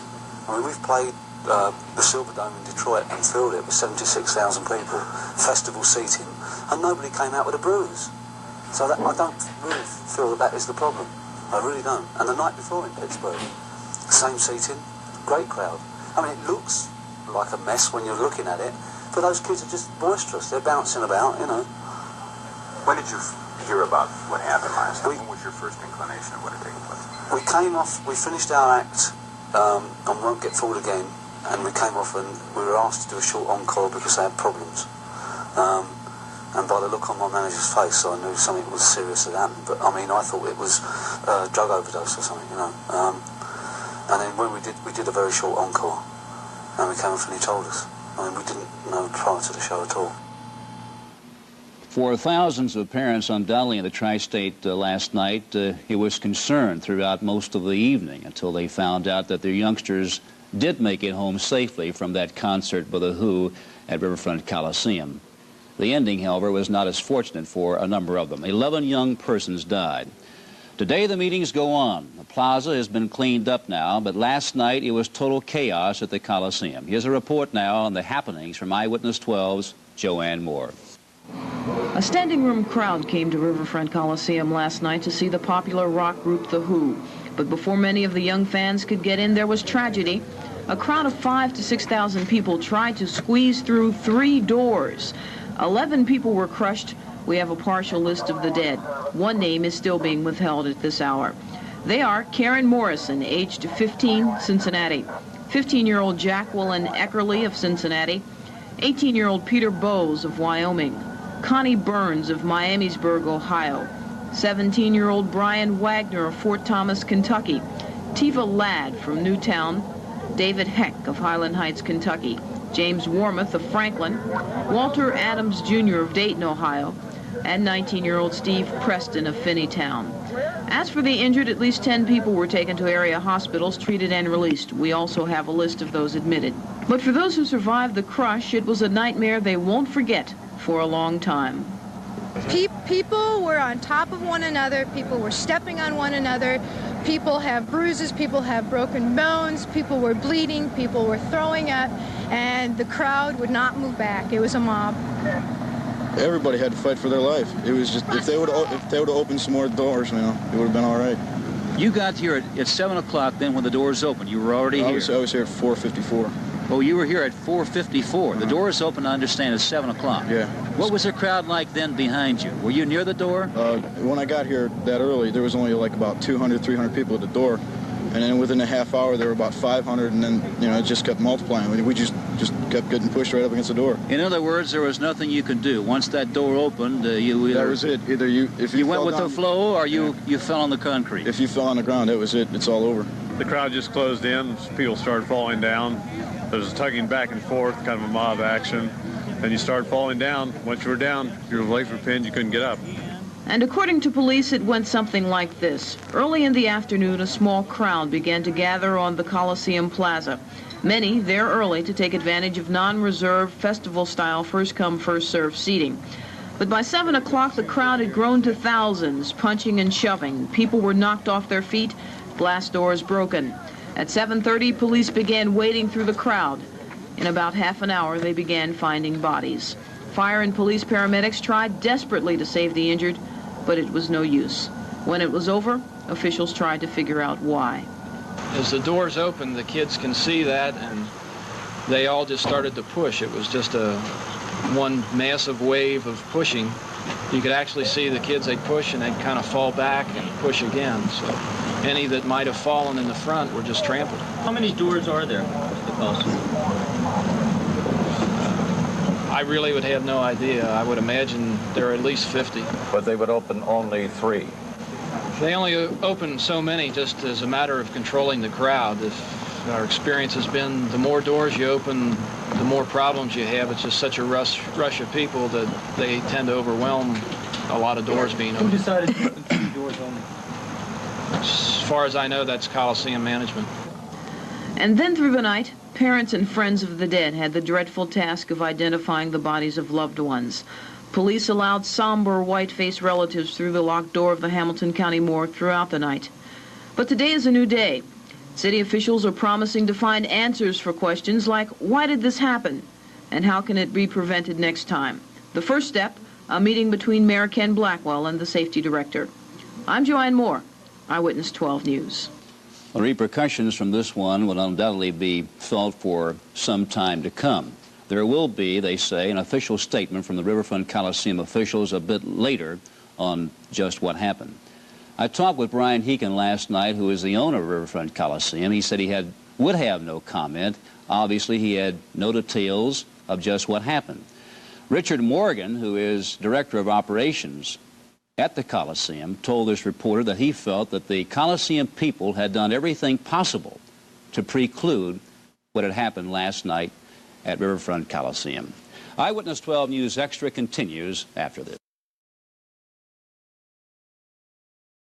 I mean, we've played the Silver Dome in Detroit and filled it with 76,000 people, festival seating, and nobody came out with a bruise. So I don't really feel that is the problem. I really don't. And the night before in Pittsburgh, same seating, great crowd. I mean, it looks like a mess when you're looking at it, but those kids are just boisterous. They're bouncing about, you know. When did you hear about what happened last night? What was your first inclination of what had taken place? We finished our act on Won't Get Fooled Again, and we came off and we were asked to do a short encore because they had problems. And by the look on my manager's face, I knew something was serious had happened. But I mean, I thought it was drug overdose or something, you know. And then when we did a very short encore, and we came off and he told us. I mean, we didn't know prior to the show at all. For thousands of parents undoubtedly in the tri-state last night, it was concern throughout most of the evening until they found out that their youngsters did make it home safely from that concert by The Who at Riverfront Coliseum. The ending, however, was not as fortunate for a number of them. 11 young persons died. Today the meetings go on. The plaza has been cleaned up now, but last night it was total chaos at the Coliseum. Here's a report now on the happenings from Eyewitness 12's Joanne Moore. A standing room crowd came to Riverfront Coliseum last night to see the popular rock group The Who. But before many of the young fans could get in, there was tragedy. A crowd of 5,000 to 6,000 people tried to squeeze through 3 doors. 11 people were crushed. We have a partial list of the dead. One name is still being withheld at this hour. They are Karen Morrison, aged 15, Cincinnati. 15-year-old Jacqueline Eckerly of Cincinnati. 18-year-old Peter Bowes of Wyoming. Connie Burns of Miamisburg, Ohio. 17-year-old Brian Wagner of Fort Thomas, Kentucky. Tiva Ladd from Newtown. David Heck of Highland Heights, Kentucky. James Warmoth of Franklin. Walter Adams Jr. of Dayton, Ohio. And 19-year-old Steve Preston of Finneytown. As for the injured, at least 10 people were taken to area hospitals, treated and released. We also have a list of those admitted. But for those who survived the crush, it was a nightmare they won't forget for a long time. People were on top of one another. People were stepping on one another. People have bruises. People have broken bones. People were bleeding. People were throwing up. And the crowd would not move back. It was a mob. Everybody had to fight for their life. It was just, if they would have opened some more doors, you know, it would have been all right. You got here at 7 o'clock then when the doors opened. You were already here. I was here at 4:54. Oh, you were here at 4:54. The doors open, I understand, at 7 o'clock. Yeah. What was the crowd like then behind you? Were you near the door? When I got here that early, there was only like about 200, 300 people at the door. And then within a half hour, there were about 500, and then, you know, it just kept multiplying. We just kept getting pushed right up against the door. In other words, there was nothing you could do. Once that door opened, you either... That was it. Either if you went with down, the flow, or you fell on the concrete. If you fell on the ground, that was it. It's all over. The crowd just closed in. People started falling down. There was tugging back and forth, kind of a mob action. Then you started falling down. Once you were down, your legs were pinned, you couldn't get up. And according to police, it went something like this. Early in the afternoon, a small crowd began to gather on the Coliseum Plaza. Many there early to take advantage of non-reserved, festival-style, first-come, first-served seating. But by 7 o'clock, the crowd had grown to thousands, punching and shoving. People were knocked off their feet, glass doors broken. At 7:30, police began wading through the crowd. In about half an hour, they began finding bodies. Fire and police paramedics tried desperately to save the injured, but it was no use. When it was over, officials tried to figure out why. As the doors opened, the kids can see that, and they all just started to push. It was just one massive wave of pushing. You could actually see the kids, they'd push and they'd kind of fall back and push again. So any that might have fallen in the front were just trampled. How many doors are there at the Coliseum? I really would have no idea. I would imagine there are at least 50. But they would open only 3. They only open so many just as a matter of controlling the crowd. If our experience has been the more doors you open, the more problems you have. It's just such a rush of people that they tend to overwhelm a lot of doors being open. Who decided to open 3 doors only? As far as I know, that's Coliseum management. And then through the night, parents and friends of the dead had the dreadful task of identifying the bodies of loved ones. Police allowed somber, white-faced relatives through the locked door of the Hamilton County morgue throughout the night. But today is a new day. City officials are promising to find answers for questions like, why did this happen? And how can it be prevented next time? The first step, a meeting between Mayor Ken Blackwell and the safety director. I'm Joanne Moore, Eyewitness 12 News. The repercussions from this one will undoubtedly be felt for some time to come. There will be, they say, an official statement from the Riverfront Coliseum officials a bit later on just what happened. I talked with Brian Heekin last night, who is the owner of Riverfront Coliseum. He said he would have no comment. Obviously, he had no details of just what happened. Richard Morgan, who is director of operations at the Coliseum, told this reporter that he felt that the Coliseum people had done everything possible to preclude what had happened last night at Riverfront Coliseum. Eyewitness 12 News Extra continues after this.